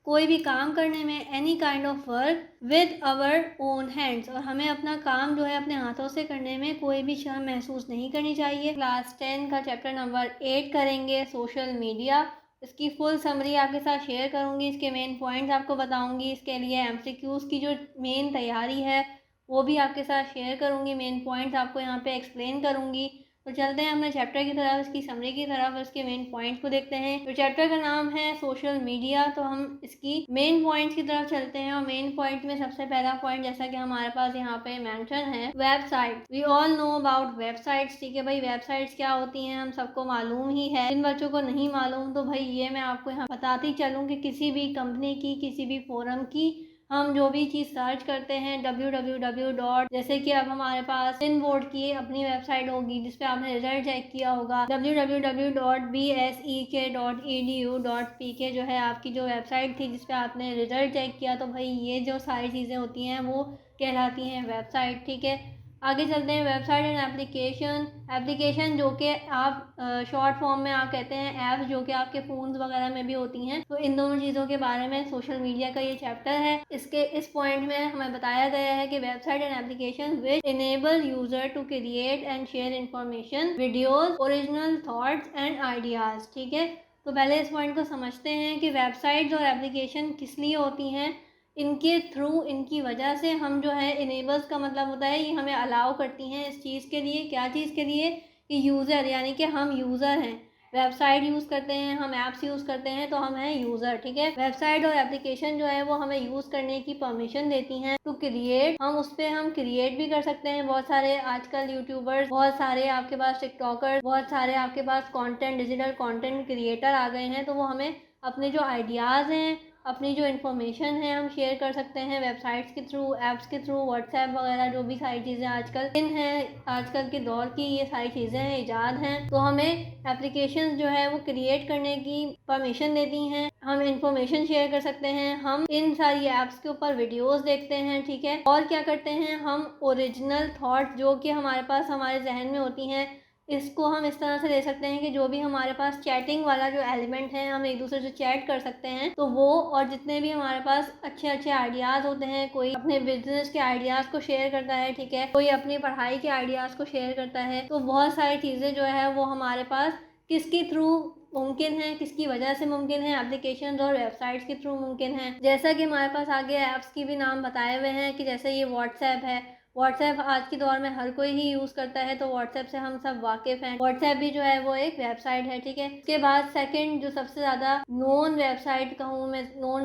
कोई भी काम करने में, any kind of work with our own hands, और हमें अपना काम जो है अपने हाथों से करने में कोई भी शर्म महसूस नहीं करनी चाहिए। क्लास 10 का चैप्टर नंबर 8 करेंगे, सोशल मीडिया। इसकी फुल समरी आपके साथ शेयर करूंगी, इसके मेन पॉइंट्स आपको बताऊंगी, इसके लिए एमसीक्यूज़ की जो मेन तैयारी है वो भी आपके साथ शेयर करूंगी, मेन पॉइंट्स आपको यहाँ पे एक्सप्लेन करूंगी। तो चलते हैं अपने चैप्टर की तरफ, इसकी समरी की तरफ, इसके मेन पॉइंट को देखते हैं। तो चैप्टर का नाम है सोशल मीडिया, तो हम इसकी मेन पॉइंट्स की तरफ चलते हैं। और मेन पॉइंट में सबसे पहला पॉइंट जैसा कि हमारे पास यहाँ पे मेंशन है, website. We all know about websites, ठीक है भाई। वेबसाइट्स क्या होती हैं हम सबको मालूम ही है। जिन बच्चों को नहीं मालूम तो भाई ये मैं आपको यहाँ बताती चलूँ कि किसी भी कंपनी की, किसी भी फोरम की हम जो भी चीज़ सर्च करते हैं www. जैसे कि अब हमारे पास पिन बोर्ड की अपनी वेबसाइट होगी जिसपे आपने रिजल्ट चेक किया होगा, www.bse.edu.pk जो है आपकी जो वेबसाइट थी जिसपे आपने रिजल्ट चेक किया। तो भाई ये जो सारी चीज़ें होती हैं वो कहलाती हैं वेबसाइट, ठीक है। आगे चलते हैं, वेबसाइट एंड एप्लीकेशन। एप्लीकेशन जो कि आप शॉर्ट फॉर्म में आप कहते हैं ऐप्स, जो कि आपके फ़ोन्स वगैरह में भी होती हैं। तो इन दोनों चीज़ों के बारे में सोशल मीडिया का ये चैप्टर है। इसके इस पॉइंट में हमें बताया गया है कि website and application which enable user to create and share information, videos, original thoughts and ideas, ठीक है। तो पहले इस पॉइंट को समझते हैं कि वेबसाइट्स और एप्लीकेशन किस लिए होती हैं। इनके थ्रू, इनकी वजह से हम जो है, इनेबल्स का मतलब होता है ये हमें अलाउ करती हैं इस चीज़ के लिए। क्या चीज़ के लिए? कि यूज़र, यानी कि हम यूज़र हैं, वेबसाइट यूज़ करते हैं, हम ऐप्स यूज़ करते हैं, तो हम हैं यूज़र, ठीक है। वेबसाइट और एप्लीकेशन जो है वो हमें यूज़ करने की परमिशन देती हैं टू क्रिएट। हम उस पर हम क्रिएट भी कर सकते हैं। बहुत सारे आजकल यूट्यूबर्स, बहुत सारे आपके पास टिकटॉकर्स, बहुत सारे आपके पास कंटेंट, डिजिटल कंटेंट क्रिएटर आ गए हैं। तो वो हमें अपने जो आइडियाज़ हैं, अपनी जो इन्फॉर्मेशन है हम शेयर कर सकते हैं वेबसाइट्स के थ्रू, ऐप्स के थ्रू, व्हाट्सएप वगैरह जो भी सारी चीज़ें आजकल इन हैं, आजकल के दौर की ये सारी चीज़ें हैं, ईजाद हैं। तो हमें एप्लीकेशंस जो है वो क्रिएट करने की परमिशन देती हैं। हम इंफॉर्मेशन शेयर कर सकते हैं, हम इन सारी ऐप्स के ऊपर वीडियोस देखते हैं, ठीक है। और क्या करते हैं, हम ओरिजिनल थॉट जो कि हमारे पास हमारे जहन में होती हैं, इसको हम इस तरह से ले सकते हैं कि जो भी हमारे पास चैटिंग वाला जो एलिमेंट है, हम एक दूसरे से चैट कर सकते हैं, तो वो, और जितने भी हमारे पास अच्छे अच्छे आइडियाज़ होते हैं, कोई अपने बिजनेस के आइडियाज़ को शेयर करता है, ठीक है, कोई अपनी पढ़ाई के आइडियाज़ को शेयर करता है, तो बहुत सारी चीज़ें जो है वो हमारे पास किसके थ्रू मुमकिन है, किसकी वजह से मुमकिन है, एप्लीकेशन और वेबसाइट्स के थ्रू मुमकिन है। जैसा कि हमारे पास आगे ऐप्स की भी नाम बताए हुए हैं कि जैसे ये व्हाट्सएप है। व्हाट्सएप आज के दौर में हर कोई ही यूज़ करता है, तो व्हाट्सएप से हम सब वाकिफ़ हैं। व्हाट्सएप भी जो है वो एक वेबसाइट है, ठीक है। इसके बाद सेकंड जो सबसे ज़्यादा नोन वेबसाइट कहूँ मैं, नोन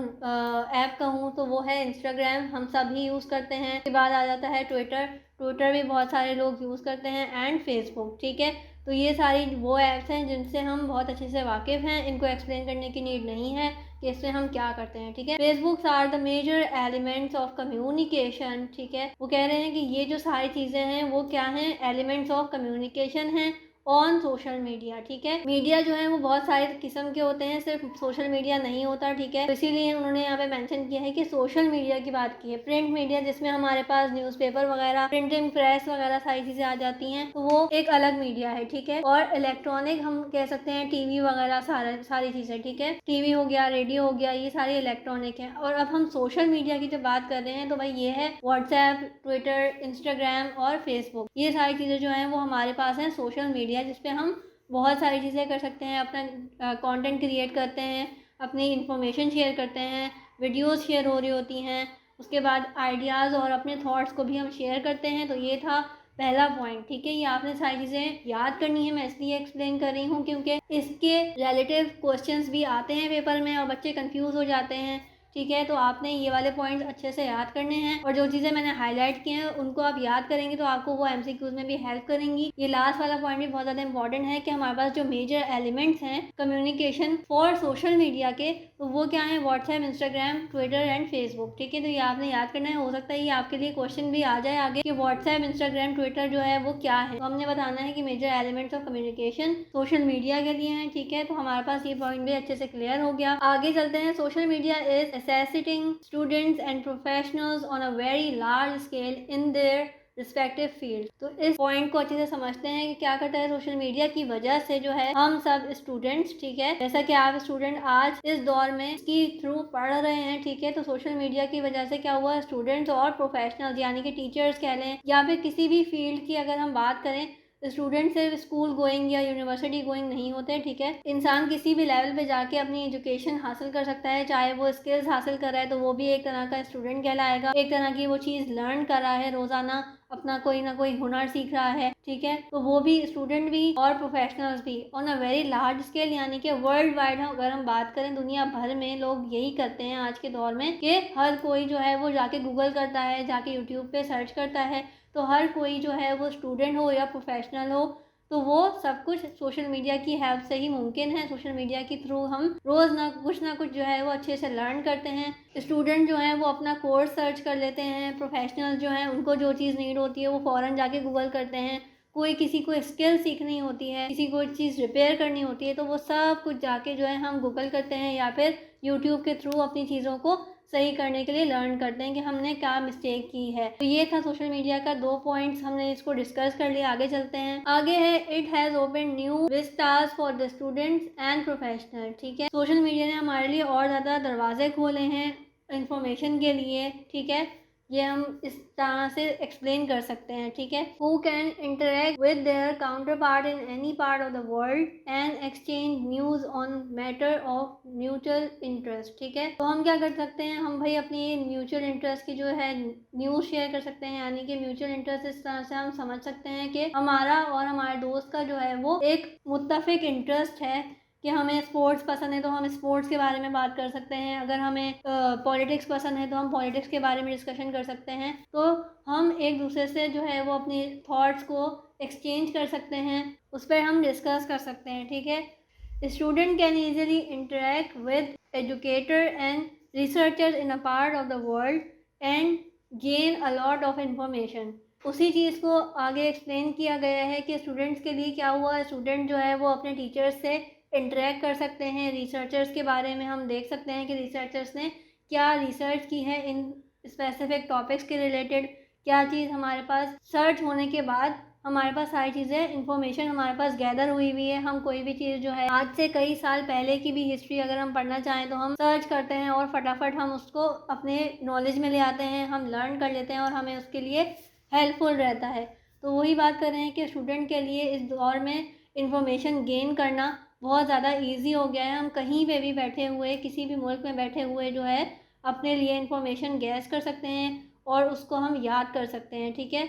ऐप कहूँ, तो वो है इंस्टाग्राम, हम सब ही यूज़ करते हैं। इसके बाद आ जाता है ट्विटर, ट्विटर भी बहुत सारे लोग यूज़ करते हैं, एंड फेसबुक, ठीक है। तो ये सारी वो ऐप्स हैं जिनसे हम बहुत अच्छे से वाकिफ़ हैं, इनको एक्सप्लेन करने की नीड नहीं है कि इसमें हम क्या करते हैं, ठीक है। Facebooks are the major elements of communication, ठीक है। वो कह रहे हैं कि ये जो सारी चीज़ें हैं वो क्या हैं, एलिमेंट्स ऑफ कम्युनिकेशन हैं ऑन सोशल मीडिया, ठीक है। मीडिया जो है वो बहुत सारे किस्म के होते हैं, सिर्फ सोशल मीडिया नहीं होता, ठीक है। तो इसीलिए उन्होंने यहाँ पे मेंशन किया है कि सोशल मीडिया की बात की है। प्रिंट मीडिया जिसमें हमारे पास न्यूज़पेपर वगैरह, प्रिंटिंग प्रेस वगैरह सारी चीज़ें आ जाती हैं, तो वो एक अलग मीडिया है, ठीक है। और इलेक्ट्रॉनिक हम कह सकते हैं टीवी वगैरह, सारी चीज़ें, ठीक है। टीवी हो गया, रेडियो हो गया, ये सारी इलेक्ट्रॉनिक है। और अब हम सोशल मीडिया की जब बात कर रहे हैं तो भाई ये है व्हाट्सएप, ट्विटर, इंस्टाग्राम और फेसबुक। ये सारी चीज़ें जो हैं वो हमारे पास हैं सोशल मीडिया, जिसपे हम बहुत सारी चीज़ें कर सकते हैं, अपना कंटेंट क्रिएट करते हैं, अपनी इंफॉर्मेशन शेयर करते हैं, वीडियोस शेयर हो रही होती हैं, उसके बाद आइडियाज़ और अपने थॉट्स को भी हम शेयर करते हैं। तो ये था पहला पॉइंट, ठीक है। ये आपने सारी चीज़ें याद करनी है, मैं इसलिए एक्सप्लेन कर रही हूँ क्योंकि इसके रिलेटिव क्वेश्चंस भी आते हैं पेपर में और बच्चे कंफ्यूज हो जाते हैं, ठीक है। तो आपने ये वाले पॉइंट्स अच्छे से याद करने हैं, और जो चीज़ें मैंने हाईलाइट की हैं उनको आप याद करेंगे तो आपको वो एमसीक्यूज में भी हेल्प करेंगी। ये लास्ट वाला पॉइंट भी बहुत ज़्यादा इंपॉर्टेंट है कि हमारे पास जो मेजर एलिमेंट्स हैं कम्युनिकेशन फॉर सोशल मीडिया के, तो वो क्या है, WhatsApp, Instagram, Twitter and Facebook, ठीक है। तो ये आपने याद करना है। हो सकता है ये आपके लिए क्वेश्चन भी आ जाए आगे कि व्हाट्सएप, इंस्टाग्राम, ट्विटर जो है वो क्या है। तो हमने बताना है कि major elements of communication social media के लिए हैं, ठीक है। तो हमारे पास ये पॉइंट भी अच्छे से क्लियर हो गया। आगे चलते हैं। Social media is assisting students and professionals on a very large scale in their respective field. तो इस पॉइंट को अच्छे से समझते हैं कि क्या करता है सोशल मीडिया की वजह से जो है हम सब स्टूडेंट्स, ठीक है, जैसा कि आप स्टूडेंट आज इस दौर में इसकी थ्रू पढ़ रहे हैं, ठीक है। तो सोशल मीडिया की वजह से क्या हुआ, स्टूडेंट्स और प्रोफेशनल्स यानी कि टीचर्स कह लें या फिर किसी भी फील्ड की अगर हम बात करें, स्टूडेंट सिर्फ स्कूल गोइंग या यूनिवर्सिटी गोइंग नहीं होते, ठीक है। इंसान किसी भी लेवल पे जाके अपनी एजुकेशन हासिल कर सकता है, चाहे वो स्किल्स हासिल कर रहा है तो वो भी एक तरह का स्टूडेंट कहलाएगा, एक तरह की वो चीज़ लर्न कर रहा है रोज़ाना अपना कोई ना कोई हुनर सीख रहा है, ठीक है। तो वो भी स्टूडेंट भी और प्रोफेशनल्स भी on a very large scale, यानी कि वर्ल्ड वाइड अगर हम बात करें, दुनिया भर में लोग यही करते हैं आज के दौर में कि हर कोई जो है वो जाके गूगल करता है, जाके यूट्यूब पे सर्च करता है। तो हर कोई जो है वो स्टूडेंट हो या प्रोफेशनल हो, तो वो सब कुछ सोशल मीडिया की हेल्प से ही मुमकिन है। सोशल मीडिया के थ्रू हम रोज़ ना कुछ जो है वो अच्छे से लर्न करते हैं। स्टूडेंट जो हैं वो अपना कोर्स सर्च कर लेते हैं, प्रोफेशनल जो हैं उनको जो चीज़ नीड होती है वो फ़ौरन जाके गूगल करते हैं। कोई किसी को स्किल सीखनी होती है, किसी को चीज़ रिपेयर करनी होती है, तो वो सब कुछ जाके जो है हम गूगल करते हैं या फिर यूट्यूब के थ्रू अपनी चीज़ों को सही करने के लिए लर्न करते हैं कि हमने क्या मिस्टेक की है। तो ये था सोशल मीडिया का 2 पॉइंट्स, हमने इसको डिस्कस कर लिया। आगे चलते हैं। आगे है it has open new Vistas for the students and professional, ठीक है। सोशल मीडिया ने हमारे लिए और ज़्यादा दरवाजे खोले हैं इंफॉर्मेशन के लिए, ठीक है। ये हम इस तरह से एक्सप्लेन कर सकते हैं, ठीक है। Who can interact with there counter part in any part of the world and exchange news on matter of mutual interest, ठीक है। तो हम क्या कर सकते हैं, हम भाई अपनी म्यूचुअल इंटरेस्ट की जो है न्यूज़ शेयर कर सकते हैं, यानी कि म्यूचुअल इंटरेस्ट इस तरह से हम समझ सकते हैं कि हमारा और हमारे दोस्त का जो है वो एक मुत्तफिक इंटरेस्ट है कि हमें स्पोर्ट्स पसंद है तो हम स्पोर्ट्स के बारे में बात कर सकते हैं। अगर हमें पॉलिटिक्स पसंद है तो हम पॉलिटिक्स के बारे में डिस्कशन कर सकते हैं। तो हम एक दूसरे से जो है वो अपनी थॉट्स को एक्सचेंज कर सकते हैं, उस पर हम डिस्कस कर सकते हैं, ठीक है। Student can easily interact with educator and researchers in a part of the world and gain a lot of information. उसी चीज़ को आगे एक्सप्लेन किया गया है कि स्टूडेंट्स के लिए क्या हुआ। स्टूडेंट जो है वो अपने टीचर्स से इंटरेक्ट कर सकते हैं। रिसर्चर्स के बारे में हम देख सकते हैं कि रिसर्चर्स ने क्या रिसर्च की है इन स्पेसिफिक टॉपिक्स के रिलेटेड, क्या चीज़ हमारे पास सर्च होने के बाद हमारे पास सारी चीज़ें इंफॉर्मेशन हमारे पास गैदर हुई हुई है। हम कोई भी चीज़ जो है आज से कई साल पहले की भी हिस्ट्री अगर हम पढ़ना चाहें तो हम सर्च करते हैं और फटाफट हम उसको अपने नॉलेज में ले आते हैं, हम लर्न कर लेते हैं और हमें उसके लिए हेल्पफुल रहता है। तो वही बात कर रहे हैं कि स्टूडेंट के लिए इस दौर में इंफॉर्मेशन गेन करना बहुत ज़्यादा इजी हो गया है। हम कहीं पे भी बैठे हुए, किसी भी मुल्क में बैठे हुए जो है अपने लिए इंफॉर्मेशन गैस कर सकते हैं और उसको हम याद कर सकते हैं, ठीक है।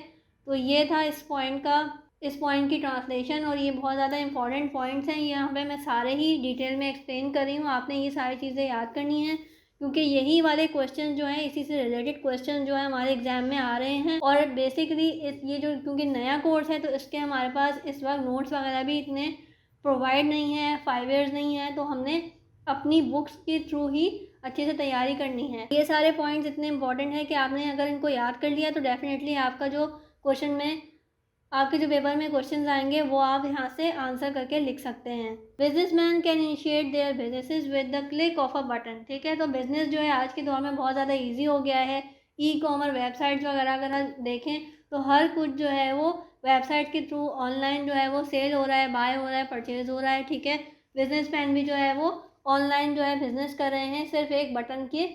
तो ये था इस पॉइंट की ट्रांसलेशन, और ये बहुत ज़्यादा इंपॉर्टेंट पॉइंट्स हैं। यहाँ पे मैं सारे ही डिटेल में एक्सप्लेन कर रही हूँ, आपने ये सारी चीज़ें याद करनी है क्योंकि यही वाले क्वेश्चन जो हैं, इसी से रिलेटेड क्वेश्चन जो है हमारे एग्जाम में आ रहे हैं। और बेसिकली ये जो क्योंकि नया कोर्स है तो इसके हमारे पास इस वक्त नोट्स वगैरह भी इतने प्रोवाइड नहीं है, 5 ईयर्स नहीं है, तो हमने अपनी बुक्स के थ्रू ही अच्छे से तैयारी करनी है। ये सारे पॉइंट्स इतने इंपॉर्टेंट हैं कि आपने अगर इनको याद कर लिया तो डेफिनेटली आपका जो क्वेश्चन में आपके जो पेपर में क्वेश्चंस आएंगे वो आप यहाँ से आंसर करके लिख सकते हैं। Businessman can initiate their businesses with the click of a button, ठीक है। तो बिजनेस जो है आज के दौर में बहुत ज़्यादा ईजी हो गया है। ई कॉमर्स वेबसाइट्स वगैरह अगर हम देखें तो हर कुछ जो है वो वेबसाइट के थ्रू ऑनलाइन जो है वो सेल हो रहा है, बाय हो रहा है, परचेज हो रहा है, ठीक है। बिजनेसमैन भी जो है वो ऑनलाइन जो है बिजनेस कर रहे हैं सिर्फ एक बटन के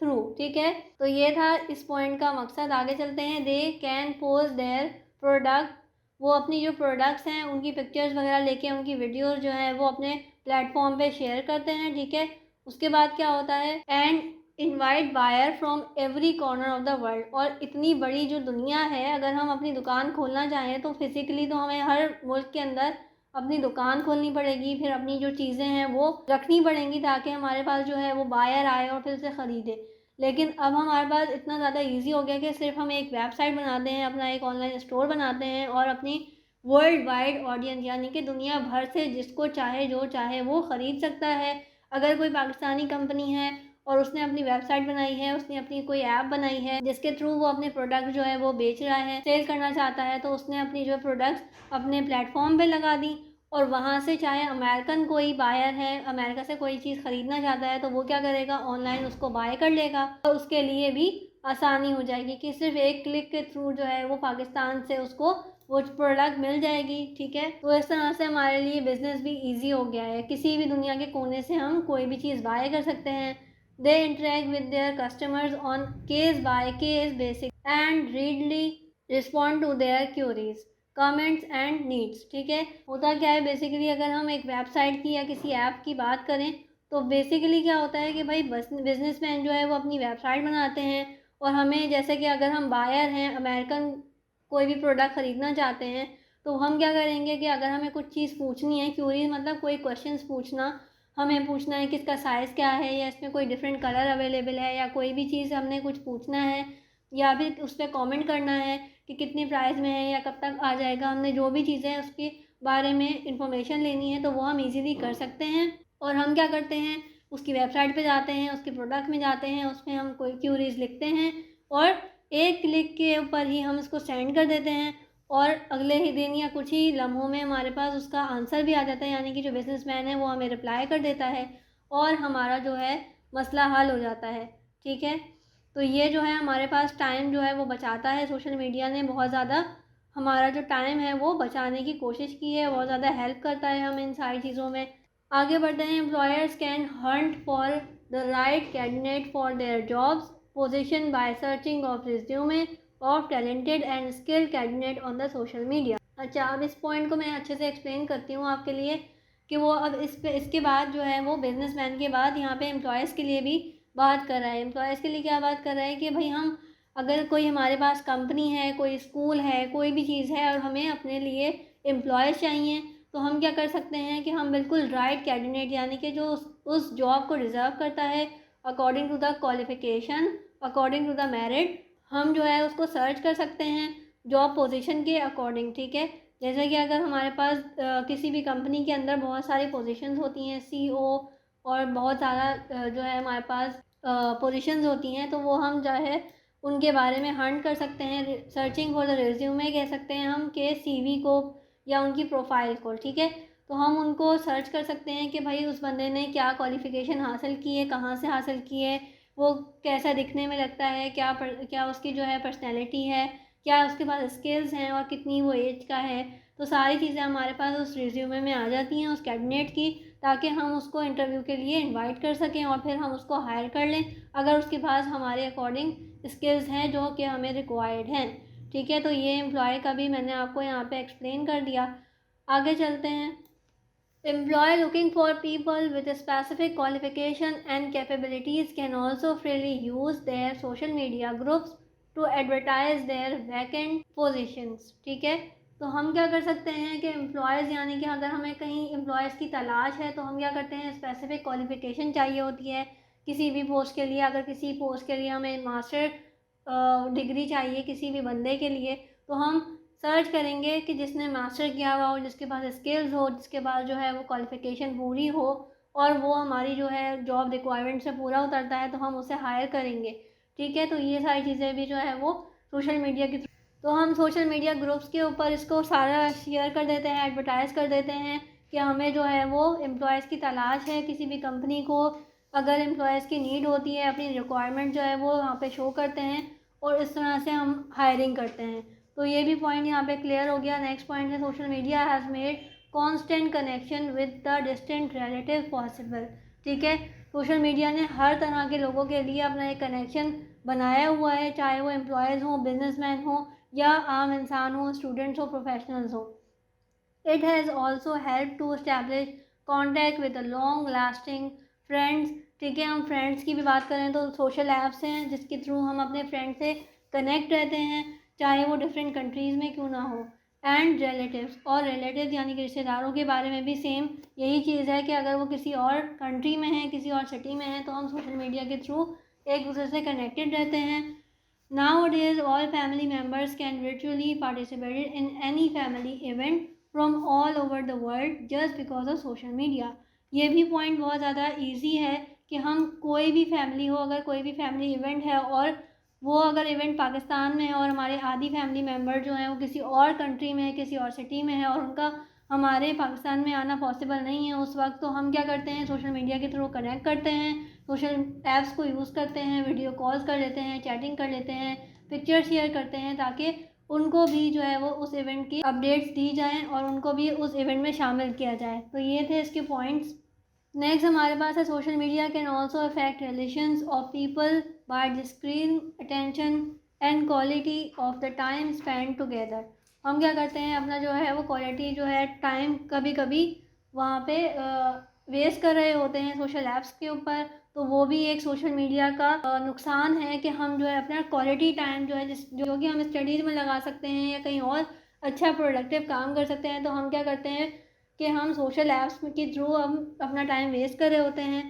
थ्रू, ठीक है। तो ये था इस पॉइंट का मकसद। आगे चलते हैं। They can post their product, वो अपनी जो प्रोडक्ट्स हैं उनकी पिक्चर्स वगैरह लेके उनकी वीडियोस जो है वो अपने प्लेटफॉर्म पे शेयर करते हैं, ठीक है। उसके बाद क्या होता है, and invite buyer from every corner of the world. और इतनी बड़ी जो दुनिया है, अगर हम अपनी दुकान खोलना चाहें तो फिज़िकली तो हमें हर मुल्क के अंदर अपनी दुकान खोलनी पड़ेगी, फिर अपनी जो चीज़ें हैं वो रखनी पड़ेंगी ताकि हमारे पास जो है वो बायर आए और फिर उसे ख़रीदे। लेकिन अब हमारे पास इतना ज़्यादा इजी हो गया कि सिर्फ हम एक वेबसाइट बनाते हैं, अपना एक ऑनलाइन स्टोर बनाते हैं और अपनी वर्ल्ड वाइड ऑडियंस यानी कि दुनिया भर से जिसको चाहे जो चाहे वो ख़रीद सकता है। अगर कोई पाकिस्तानी कंपनी है और उसने अपनी वेबसाइट बनाई है, उसने अपनी कोई ऐप बनाई है जिसके थ्रू वो अपने प्रोडक्ट जो है वो बेच रहा है, सेल करना चाहता है, तो उसने अपनी जो प्रोडक्ट्स अपने प्लेटफॉर्म पे लगा दी और वहाँ से चाहे अमेरिकन कोई बायर है, अमेरिका से कोई चीज़ ख़रीदना चाहता है तो वो क्या करेगा, ऑनलाइन उसको बाय कर लेगा और उसके लिए भी आसानी हो जाएगी कि सिर्फ एक क्लिक के थ्रू जो है वो पाकिस्तान से उसको वो प्रोडक्ट मिल जाएगी, ठीक है। तो इस तरह से हमारे लिए बिज़नेस भी ईजी हो गया है। किसी भी दुनिया के कोने से हम कोई भी चीज़ बाय कर सकते हैं। They interact with their customers on case by case basis and readily respond to their queries comments and needs, ठीक है। होता क्या है बेसिकली, अगर हम एक वेबसाइट की या किसी ऐप की बात करें तो बेसिकली क्या होता है कि भाई बिजनेसमैन जो है वो अपनी वेबसाइट बनाते हैं और हमें जैसे कि अगर हम बायर हैं, अमेरिकन कोई भी प्रोडक्ट ख़रीदना चाहते हैं तो हम क्या करेंगे कि अगर हमें कुछ चीज़ पूछनी है, क्यूरीज मतलब कोई क्वेश्चंस पूछना, हमें पूछना है कि इसका साइज़ क्या है, या इसमें कोई डिफरेंट कलर अवेलेबल है, या कोई भी चीज़ हमने कुछ पूछना है, या फिर उस पर कॉमेंट करना है कि कितनी प्राइस में है या कब तक आ जाएगा, हमने जो भी चीज़ें उसके बारे में इंफॉर्मेशन लेनी है तो वो हम इजीली कर सकते हैं। और हम क्या करते हैं, उसकी वेबसाइट पे जाते हैं, उसके प्रोडक्ट में जाते हैं, उसमें हम कोई क्यूरीज लिखते हैं और एक क्लिक के ऊपर ही हम उसको सेंड कर देते हैं और अगले ही दिन या कुछ ही लम्हों में हमारे पास उसका आंसर भी आ जाता है, यानी कि जो बिजनेसमैन है वो हमें रिप्लाई कर देता है और हमारा जो है मसला हल हो जाता है। ठीक है, तो ये जो है हमारे पास टाइम जो है वो बचाता है। सोशल मीडिया ने बहुत ज़्यादा हमारा जो टाइम है वो बचाने की कोशिश की है, बहुत ज़्यादा हेल्प करता है हमें इन सारी चीज़ों में। आगे बढ़ते हैं। Employers can Hunt for the right candidate for their jobs position by searching of resume of talented and skilled candidate on the social media. अच्छा, अब इस पॉइंट को मैं अच्छे से एक्सप्लेन करती हूँ आपके लिए कि वो अब इसके बाद जो है वो बिजनेसमैन के बाद यहाँ पे एम्प्लॉयज़ के लिए भी बात कर रहा है। एम्प्लॉयज़ के लिए क्या बात कर रहा है कि भाई हम अगर कोई हमारे पास कंपनी है, कोई स्कूल है, कोई भी चीज़ है और हमें अपने लिए एम्प्लॉयज़ चाहिए तो हम क्या कर सकते हैं कि हम बिल्कुल राइट कैंडिडेट यानी कि जो उस जॉब को डिज़र्व करता है according to the qualification, according to the merit, हम जो है उसको सर्च कर सकते हैं जॉब पोजीशन के अकॉर्डिंग। ठीक है, जैसे कि अगर हमारे पास किसी भी कंपनी के अंदर बहुत सारी पोजीशंस होती हैं, सीईओ और बहुत ज़्यादा जो है हमारे पास पोजीशंस होती हैं, तो वो हम जो है उनके बारे में हंट कर सकते हैं। सर्चिंग फॉर द रिज्यूमे कह सकते हैं हम के सीवी को या उनकी प्रोफाइल को। ठीक है, तो हम उनको सर्च कर सकते हैं कि भाई उस बंदे ने क्या क्वालिफ़िकेशन हासिल की है, कहाँ से हासिल की है, वो कैसा दिखने में लगता है, क्या उसकी जो है पर्सनैलिटी है, क्या उसके पास स्किल्स हैं और कितनी वो एज का है। तो सारी चीज़ें हमारे पास उस रिज्यूमे में आ जाती हैं उस कैंडिडेट की, ताकि हम उसको इंटरव्यू के लिए इनवाइट कर सकें और फिर हम उसको हायर कर लें अगर उसके पास हमारे अकॉर्डिंग स्किल्स हैं जो कि हमें रिक्वायर्ड हैं। ठीक है, तो ये एम्प्लॉय का भी मैंने आपको यहाँ पे एक्सप्लेन कर दिया। आगे चलते हैं। Employer looking for people with a specific qualification and capabilities can also freely use their social media groups to advertise their vacant positions। ठीक है, तो हम क्या कर सकते हैं कि एम्प्लॉयज़ यानी कि अगर हमें कहीं एम्प्लॉयज़ की तलाश है तो हम क्या करते हैं, स्पेसिफिक क्वालिफिकेशन चाहिए होती है किसी भी पोस्ट के लिए। अगर किसी पोस्ट के लिए हमें मास्टर डिग्री चाहिए किसी भी बंदे के लिए, तो हम सर्च करेंगे कि जिसने मास्टर किया हुआ हो, जिसके पास स्किल्स हो, जिसके पास जो है वो क्वालिफ़िकेशन पूरी हो और वो हमारी जो है जॉब रिक्वायरमेंट से पूरा उतरता है तो हम उसे हायर करेंगे। ठीक है, तो ये सारी चीज़ें भी जो है वो सोशल मीडिया की तो हम सोशल मीडिया ग्रुप्स के ऊपर इसको सारा शेयर कर देते हैं, एडवर्टाइज़ कर देते हैं कि हमें जो है वो एम्प्लॉयज़ की तलाश है किसी भी कंपनी को। अगर एम्प्लॉयज़ की नीड होती है, अपनी रिक्वायरमेंट जो है वो वहाँ पे शो करते हैं और इस तरह से हम हायरिंग करते हैं। तो ये भी पॉइंट यहाँ पे क्लियर हो गया। नेक्स्ट पॉइंट है social media has made constant connection with the distant relative possible. ठीक है, सोशल मीडिया ने हर तरह के लोगों के लिए अपना एक कनेक्शन बनाया हुआ है, चाहे वो एम्प्लॉयज़ हों, बिजनेसमैन हों या आम इंसान हो, स्टूडेंट्स हो, प्रोफेशनल्स हो। It has also helped to establish contact with a long lasting friends। ठीक है, हम फ्रेंड्स की भी बात करें तो सोशल ऐप्स हैं जिसके थ्रू हम अपने फ्रेंड से कनेक्ट रहते हैं, चाहे वो डिफरेंट कंट्रीज़ में क्यों ना हो। एंड रिलेटिव्स, और रिलेटिव यानी कि रिश्तेदारों के बारे में भी सेम यही चीज़ है कि अगर वो किसी और कंट्री में है, किसी और सिटी में है, तो हम सोशल मीडिया के थ्रू एक दूसरे से कनेक्टेड रहते हैं। Nowadays, all family members can virtually participate in any family event from all over the world just because of social media। ये भी पॉइंट बहुत ज़्यादा इजी है कि हम कोई भी फैमिली हो, अगर कोई भी फैमिली इवेंट है और वो अगर इवेंट पाकिस्तान में है और हमारे आधी फैमिली मेम्बर जो हैं वो किसी और कंट्री में है, किसी और सिटी में है और उनका हमारे पाकिस्तान में आना पॉसिबल नहीं है उस वक्त, तो हम क्या करते हैं, सोशल मीडिया के थ्रू कनेक्ट करते हैं, सोशल ऐप्स को यूज़ करते हैं, वीडियो कॉल्स कर लेते हैं, चैटिंग कर लेते हैं, पिक्चर शेयर करते हैं ताकि उनको भी जो है वो उस इवेंट की अपडेट्स दी जाएं और उनको भी उस इवेंट में शामिल किया जाए। तो ये थे इसके पॉइंट्स। नेक्स्ट हमारे पास है social media can also affect relations of people by the screen attention and quality of the time spend together. हम क्या करते हैं, अपना जो है वो क्वालिटी जो है टाइम कभी कभी वहाँ पे वेस्ट कर रहे होते हैं सोशल ऐप्स के ऊपर, तो वो भी एक सोशल मीडिया का नुकसान है कि हम जो है अपना क्वालिटी टाइम जो है जो कि हम स्टडीज़ में लगा सकते हैं या कहीं और अच्छा प्रोडक्टिव काम कर सकते हैं, तो हम क्या करते हैं कि हम सोशल ऐप्स के थ्रू हम अपना टाइम वेस्ट कर रहे होते हैं।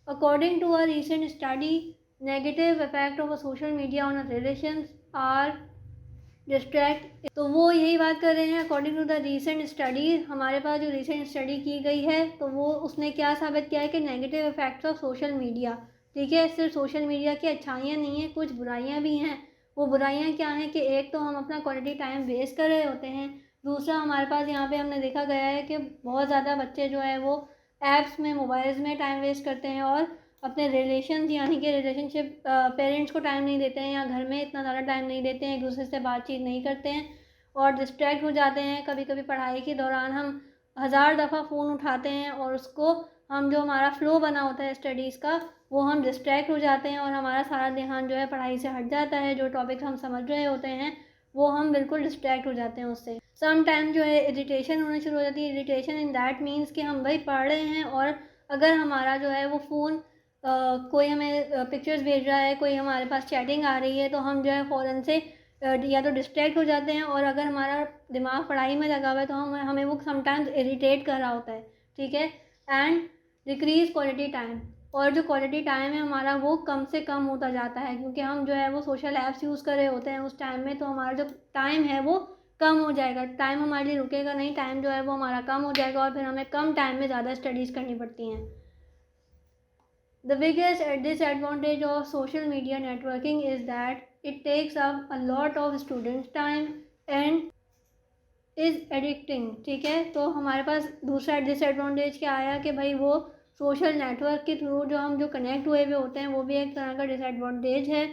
According to a recent study, negative effect of a social media on a relations are distract. तो वो यही बात कर रहे हैं, according to the recent study, हमारे पास जो रीसेंट स्टडी की गई है तो वो उसने क्या साबित किया है कि negative effects of social media, ठीक है, सिर्फ सोशल मीडिया की अच्छाइयाँ नहीं हैं, कुछ बुराइयाँ भी हैं। वो बुराइयाँ क्या हैं कि एक तो हम अपना क्वालिटी टाइम वेस्ट कर रहे होते हैं, दूसरा हमारे पास यहाँ पे हमने देखा गया है कि बहुत ज़्यादा बच्चे जो है वो ऐप्स में, मोबाइल्स में टाइम वेस्ट करते हैं और अपने रिलेशन यानी कि रिलेशनशिप, पेरेंट्स को टाइम नहीं देते हैं या घर में इतना ज़्यादा टाइम नहीं देते हैं, एक दूसरे से बातचीत नहीं करते हैं और डिस्ट्रैक्ट हो जाते हैं। कभी कभी पढ़ाई के दौरान हम हज़ार दफ़ा फ़ोन उठाते हैं और उसको हम जो हमारा फ़्लो बना होता है स्टडीज़ का वो हम डिस्ट्रैक्ट हो जाते हैं और हमारा सारा ध्यान जो है पढ़ाई से हट जाता है। जो टॉपिक हम समझ रहे होते हैं वो हम बिल्कुल डिस्ट्रैक्ट हो जाते हैं उससे। सम टाइम जो है इरिटेशन होना शुरू हो जाती है। इरिटेशन इन दैट मीन्स कि हम भाई पढ़ रहे हैं और अगर हमारा जो है वो फ़ोन कोई हमें पिक्चर्स भेज रहा है, कोई हमारे पास चैटिंग आ रही है तो हम जो है फ़ौरन से या तो डिस्ट्रैक्ट हो जाते हैं और अगर हमारा दिमाग पढ़ाई में लगा हुआ है तो हमें वो समटाइम्स इरिटेट कर रहा होता है, ठीक है। एंड डिक्रीज़ क्वालिटी टाइम, और जो क्वालिटी टाइम है हमारा वो कम से कम होता जाता है क्योंकि हम जो है वो सोशल ऐप्स यूज़ कर रहे होते हैं उस टाइम में, तो हमारा जो टाइम है वो कम हो जाएगा। टाइम हमारे लिए रुकेगा नहीं, टाइम जो है वो हमारा कम हो जाएगा और फिर हमें कम टाइम में ज़्यादा स्टडीज़ करनी पड़ती हैं। The biggest disadvantage of social media networking is that it takes up a lot of students' time and is addicting, ठीक है। तो हमारे पास दूसरा डिसएडवांटेज क्या आया कि भाई वो सोशल नेटवर्क के थ्रू जो कनेक्ट हुए हुए होते हैं वो भी एक तरह का डिसएडवांटेज है।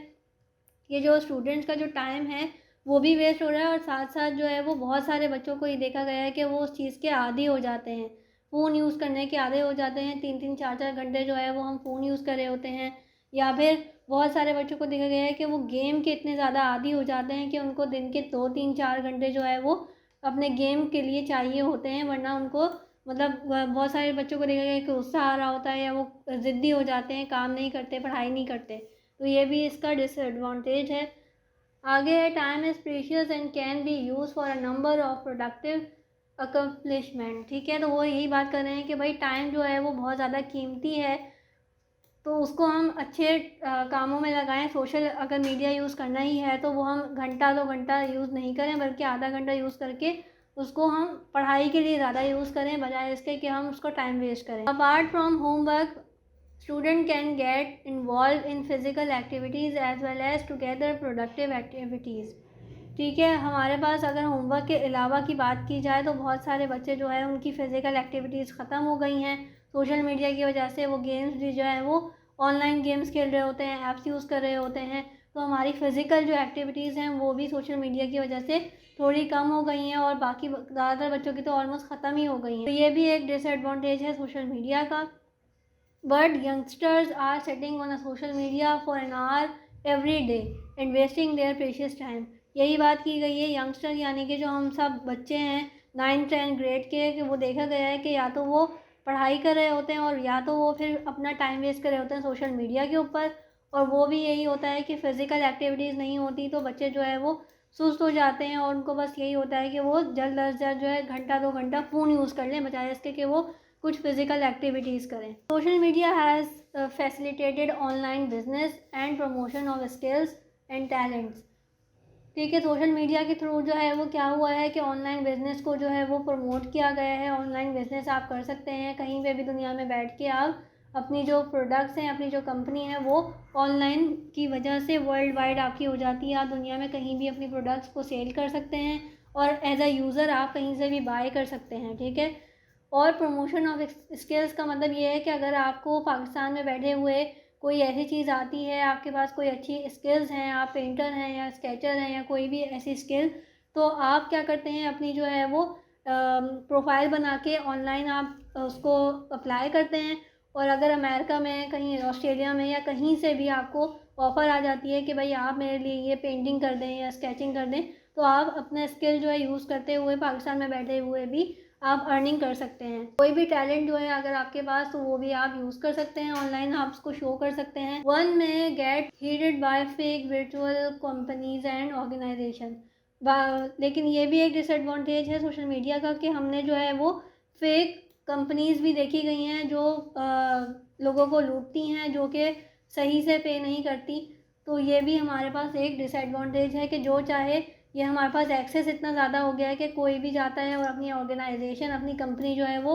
ये जो स्टूडेंट्स का जो टाइम है वो भी वेस्ट हो रहा है और साथ साथ जो है वो बहुत सारे बच्चों को ये देखा गया है कि वो उस चीज़ के आदी हो जाते हैं, फ़ोन यूज़ करने के आदी हो जाते हैं। 3-3 4-4 घंटे जो है वो हम फ़ोन यूज़ कर रहे होते हैं, या फिर बहुत सारे बच्चों को देखा गया है कि वो गेम के इतने ज़्यादा आदी हो जाते हैं कि उनको दिन के 2-3-4 घंटे जो है वो अपने गेम के लिए चाहिए होते हैं, वरना उनको मतलब बहुत सारे बच्चों को देखा गया है कि गुस्सा आ रहा होता है या वो ज़िद्दी हो जाते हैं, काम नहीं करते, पढ़ाई नहीं करते। तो ये भी इसका डिसएडवांटेज है। आगे है time is precious and can be use for a number of productive accomplishment, ठीक है। तो वो यही बात कर रहे हैं कि भाई टाइम जो है वो बहुत ज़्यादा कीमती है, तो उसको हम अच्छे कामों में लगाएं। सोशल अगर मीडिया यूज़ करना ही है तो वो हम घंटा 2 घंटा यूज़ नहीं करें, बल्कि आधा घंटा यूज़ करके उसको हम पढ़ाई के लिए ज़्यादा यूज़ करें, बजाय इसके कि हम उसको टाइम वेस्ट करें। Apart from homework, student can get involved in physical activities as well as together productive activities, ठीक है। हमारे पास अगर होमवर्क के अलावा की बात की जाए तो बहुत सारे बच्चे जो है उनकी फ़िज़िकल एक्टिविटीज़ ख़त्म हो गई हैं सोशल मीडिया की वजह से। वो गेम्स भी जो है वो ऑनलाइन गेम्स खेल रहे होते हैं, ऐप्स यूज़ कर रहे होते हैं, तो हमारी फ़िज़िकल जो एक्टिविटीज़ हैं वो भी सोशल मीडिया की वजह से थोड़ी कम हो गई हैं और बाकी ज़्यादातर बच्चों की तो ऑलमोस्ट ख़त्म ही हो गई हैं। तो ये भी एक डिसएडवांटेज है सोशल मीडिया का। But youngsters are sitting on a social media for an hour every day and wasting their precious time। यही बात की गई है यंगस्टर यानी कि जो हम सब बच्चे हैं 9th-10th ग्रेड के, कि वो देखा गया है कि या तो वो पढ़ाई कर रहे होते हैं और या तो वो फिर अपना टाइम वेस्ट कर रहे होते हैं सोशल मीडिया के ऊपर। और वो भी यही होता है कि फ़िज़िकल एक्टिविटीज़ नहीं होती तो बच्चे जो है वो सुस्त हो जाते हैं और उनको बस यही होता है कि वो जल्द अज जल्द जो है घंटा 2 घंटा फ़ोन यूज़ कर लें, बजाय इसके कि वो कुछ फिज़िकल एक्टिविटीज़ करें। Social media has facilitated online business and promotion of skills and talents, ठीक है। सोशल मीडिया के थ्रू जो है वो क्या हुआ है कि ऑनलाइन बिज़नेस को जो है वो प्रमोट किया गया है। ऑनलाइन बिज़नेस आप कर सकते हैं कहीं पे भी दुनिया में बैठ के। आप अपनी जो प्रोडक्ट्स हैं, अपनी जो कंपनी है वो ऑनलाइन की वजह से वर्ल्ड वाइड आपकी हो जाती है। आप दुनिया में कहीं भी अपनी प्रोडक्ट्स को सेल कर सकते हैं और एज अ यूज़र आप कहीं से भी बाय कर सकते हैं, ठीक है। और प्रमोशन ऑफ स्किल्स का मतलब ये है कि अगर आपको पाकिस्तान में बैठे हुए कोई ऐसी चीज़ आती है, आपके पास कोई अच्छी स्किल्स हैं, आप पेंटर हैं या स्केचर हैं या कोई भी ऐसी स्किल, तो आप क्या करते हैं अपनी जो है वो प्रोफाइल बना के ऑनलाइन आप उसको अप्लाई करते हैं। और अगर अमेरिका में, कहीं ऑस्ट्रेलिया में या कहीं से भी आपको ऑफ़र आ जाती है कि भाई आप मेरे लिए ये पेंटिंग कर दें या स्केचिंग कर दें, तो आप अपना स्किल जो है यूज़ करते हुए पाकिस्तान में बैठे हुए भी आप अर्निंग कर सकते हैं। कोई भी टैलेंट जो है अगर आपके पास, तो वो भी आप यूज़ कर सकते हैं ऑनलाइन, आप उसको शो कर सकते हैं। One may get heeded by fake virtual companies and organisation. लेकिन ये भी एक डिसएडवांटेज है सोशल मीडिया का कि हमने जो है वो फेक कंपनीज भी देखी गई हैं जो लोगों को लूटती हैं, जो कि सही से पे नहीं करती। तो ये भी हमारे पास एक डिसएडवांटेज है कि जो चाहे, ये हमारे पास एक्सेस इतना ज़्यादा हो गया है कि कोई भी जाता है और अपनी ऑर्गेनाइजेशन, अपनी कंपनी जो है वो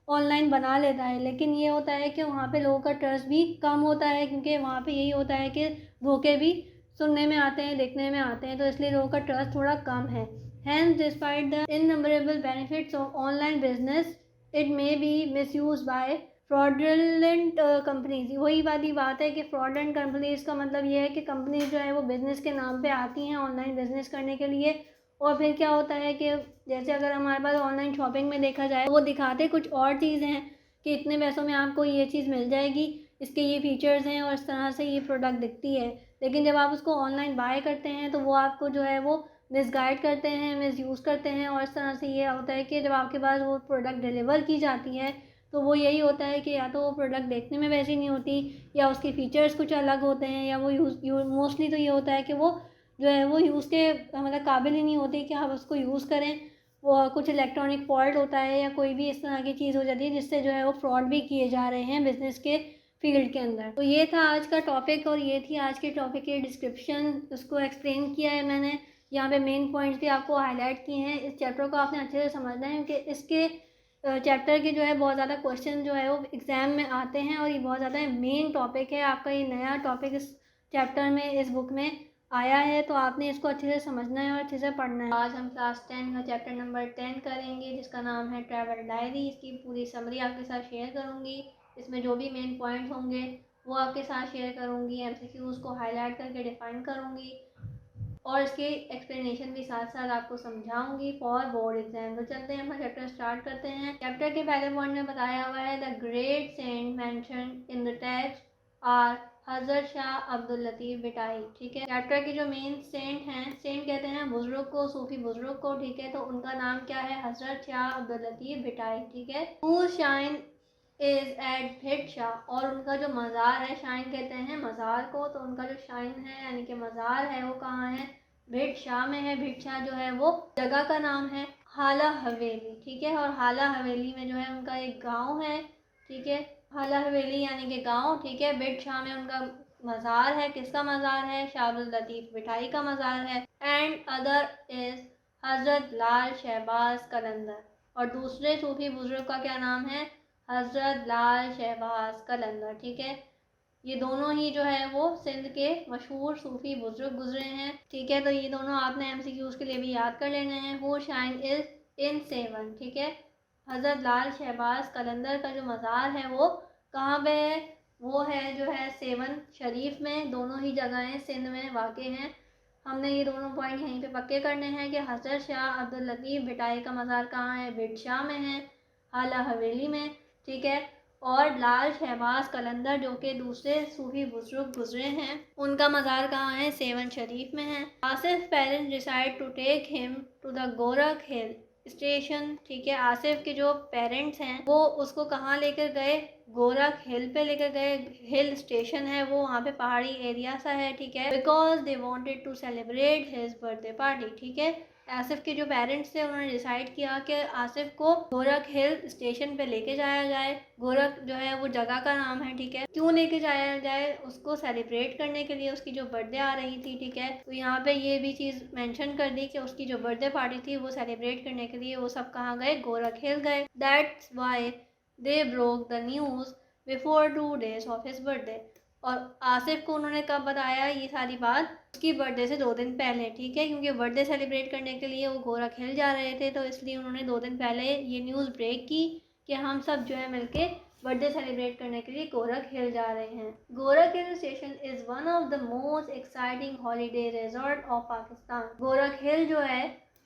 ऑनलाइन बना लेता है। लेकिन ये होता है कि वहाँ पे लोगों का ट्रस्ट भी कम होता है, क्योंकि वहाँ पे यही होता है कि धोखे भी सुनने में आते हैं, देखने में आते हैं, तो इसलिए लोगों का ट्रस्ट थोड़ा कम है। Hence despite the innumerable benefits of online business, it may be misuse by fraudulent companies. वही वाली बात है कि फ्रॉडलेंट कंपनीज का मतलब ये है कि कंपनीज जो है वो बिज़नेस के नाम पे आती हैं ऑनलाइन बिज़नेस करने के लिए, और फिर क्या होता है कि जैसे अगर हमारे पास ऑनलाइन शॉपिंग में देखा जाए, वो दिखाते कुछ और चीज़ हैं कि इतने पैसों में आपको ये चीज़ मिल जाएगी, इसके ये फीचर्स हैं और इस तरह से ये प्रोडक्ट दिखती है। लेकिन जब आप उसको ऑनलाइन बाय करते हैं तो वो आपको जो है वो मिसगाइड करते हैं, मिसयूज़ करते हैं, और इस तरह से ये होता है कि जब आपके पास वो प्रोडक्ट डिलीवर की जाती है तो वो यही होता है कि या तो वो प्रोडक्ट देखने में वैसी नहीं होती, या उसके फीचर्स कुछ अलग होते हैं, या वो मोस्टली तो ये होता है कि वो जो है वो यूज़ के मतलब काबिल ही नहीं होती कि आप उसको यूज़ करें। वो कुछ इलेक्ट्रॉनिक फॉल्ट होता है या कोई भी इस तरह की चीज़ हो जाती है जिससे जो है वो फ्रॉड भी किए जा रहे हैं बिज़नेस के फील्ड के अंदर। तो ये था आज का टॉपिक, और ये थी आज के टॉपिक की डिस्क्रिप्शन, उसको एक्सप्लेन किया है मैंने। यहाँ पे मेन पॉइंट्स भी आपको हाईलाइट किए हैं। इस चैप्टर को आपने अच्छे से समझना है, क्योंकि इसके चैप्टर के जो है बहुत ज़्यादा क्वेश्चन जो है वो एग्ज़ाम में आते हैं, और ये बहुत ज़्यादा मेन टॉपिक है आपका। ये नया टॉपिक इस चैप्टर में, इस बुक में आया है, तो आपने इसको अच्छे से समझना है और अच्छे से पढ़ना है। आज हम क्लास 10 का चैप्टर नंबर 10 करेंगे, जिसका नाम है ट्रैवल डायरी। इसकी पूरी समरी आपके साथ शेयर करूँगी। इसमें जो भी मेन पॉइंट्स होंगे वो आपके साथ शेयर करूँगी, MCQs को हाईलाइट करके डिफाइन करूँगी, और इसके एक्सप्लेनेशन भी साथ साथ आपको समझाऊंगी फॉर बोर्ड एग्जाम। तो चलते हैं अपना चैप्टर स्टार्ट करते हैं। चैप्टर के पहले पॉइंट में बताया हुआ है the great saint mention in the text are Hazrat Shah Abdul Latif बिटाई। ठीक है, चैप्टर के जो मेन सेंट हैं, सेंट कहते हैं बुजुर्ग को, सूफी बुजुर्ग को। ठीक है, तो उनका नाम क्या है? हजरत शाह अब्दुल लतीफ़ बिटाई। ठीक है, who shine is eight भिट Shah, और उनका जो मज़ार है, शाइन कहते हैं मज़ार को, तो उनका जो शाइन है यानी कि मज़ार है वो कहाँ है? भिट शाह में है। भिट शाह जो है वो जगह का नाम है। हाला हवेली। ठीक है, और हाला हवेली में जो है उनका एक गांव है। ठीक है, हाला हवेली यानी कि गांव। ठीक है, भिट शाह में उनका मज़ार है। किसका मज़ार है? शाह अब्दुल लतीफ़ बिठाई का मज़ार है। एंड अदर इज़ हज़रत लाल शहबाज कलंदर, और दूसरे सूफी बुजुर्ग का क्या नाम है? हज़रत लाल शहबाज कलंदर। ठीक है, ये दोनों ही जो है वो सिंध के मशहूर सूफी बुजुर्ग गुजरे हैं। ठीक है, तो ये दोनों आपने MCQs के लिए भी याद कर लेने हैं। वो शाइन इज इन सेवन। ठीक है, हज़रत लाल शहबाज कलंदर का जो मज़ार है वो कहाँ पे है? वो है जो है सेवन शरीफ में। दोनों ही जगहें सिंध में वाक़ हैं। हमने ये दोनों पॉइंट यहीं पे पक्के करने हैं कि हज़रत शाह अब्दुल लतीफ़ बिटाई का मज़ार कहाँ है? भिट शाह में है, हाला हवेली में। ठीक है, और लाल शहबाज कलंदर जो कि दूसरे सूफी बुजुर्ग गुजरे हैं, उनका मज़ार कहाँ है? सेवन शरीफ में है। Asif parents decide to take him to the Gorakh hill station. ठीक है, आसिफ के जो पेरेंट्स हैं वो उसको कहाँ लेकर गए? गोरख हिल पे लेकर गए। हिल स्टेशन है वो, वहाँ पे पहाड़ी एरिया सा है। ठीक है, because they wanted to celebrate his birthday party. ठीक है, आसिफ के जो पेरेंट्स थे उन्होंने डिसाइड किया कि आसिफ को गोरख हिल स्टेशन पे लेके जाया जाए। गोरख जो है वो जगह का नाम है। ठीक है, क्यों लेके जाया जाए? उसको सेलिब्रेट करने के लिए, उसकी जो बर्थडे आ रही थी। ठीक है, तो यहाँ पे ये भी चीज़ मेंशन कर दी कि उसकी जो बर्थडे पार्टी थी वो सेलिब्रेट करने के लिए वो सब कहाँ गए? गोरख हिल गए। That's why they broke the news before 2 days of his birthday. और आसिफ को उन्होंने कब बताया ये सारी बात? उसकी बर्थडे से 2 दिन पहले। ठीक है, क्योंकि बर्थडे सेलिब्रेट करने के लिए वो गोरख हिल जा रहे थे, तो इसलिए उन्होंने 2 दिन पहले ये न्यूज़ ब्रेक की कि हम सब जो है मिलके बर्थडे सेलिब्रेट करने के लिए गोरख हिल जा रहे हैं। Gorakh hill station is one of the most exciting holiday resort of Pakistan. Gorakh hill जो है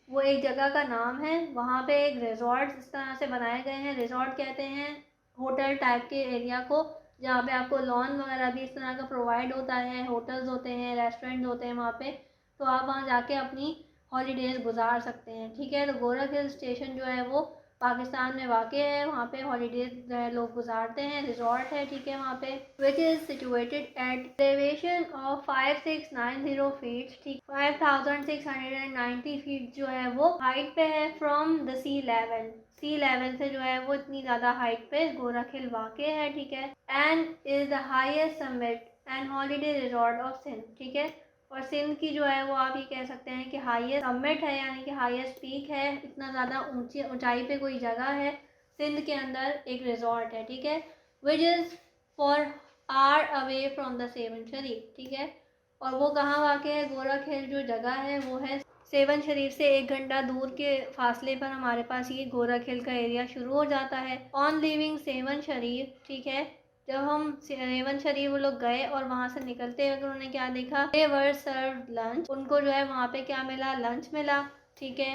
वो एक जगह का नाम है। वहाँ पे एक रिजॉर्ट इस तरह से बनाए गए हैं। रिजॉर्ट कहते हैं होटल टाइप के एरिया को, जहाँ पे आपको लॉन वगैरह भी इस तरह का प्रोवाइड होता है। होटल्स होते हैं, रेस्टोरेंट होते हैं वहाँ पे, तो आप वहाँ जाके अपनी हॉलीडेज़ गुजार सकते हैं। ठीक है, तो गोरख हिल स्टेशन जो है वो पाकिस्तान में वाक़ है। वहाँ पे हॉलीडेज लोग गुजारते हैं, रिजॉर्ट है, ठीक है वहाँ पे, which is situated at elevation of 5690 feet, ठीक 5690 फीट जो है वो हाइट पे है फ्रॉम द सी लेवल से जो है वो इतनी ज़्यादा हाइट पे गोरख हिल वाक़ है, ठीक है। And is the highest summit and holiday resort of Sindh, ठीक है। और सिंध की जो है वो आप ये कह सकते हैं कि हाईएस्ट समिट है, यानी कि हाईएस्ट पीक है, इतना ज़्यादा ऊंचाई पे कोई जगह है सिंध के अंदर, एक रिजॉर्ट है, ठीक है। Which is far away from the Sehwan Sharif, ठीक है। और वो कहाँ वाक़ है, गोरख हिल जो जगह है वो है सेवन शरीफ से 1 घंटा दूर के फासले पर हमारे पास ये गोरख हिल का एरिया शुरू हो जाता है। ऑन लिविंग सेवन शरीफ, ठीक है, जब हम सेवन शरीफ वो लोग गए और वहाँ से निकलते हुए उन्होंने क्या देखा, दे वर सर्व्ड लंच, उनको जो है वहाँ पे क्या मिला, लंच मिला, ठीक है,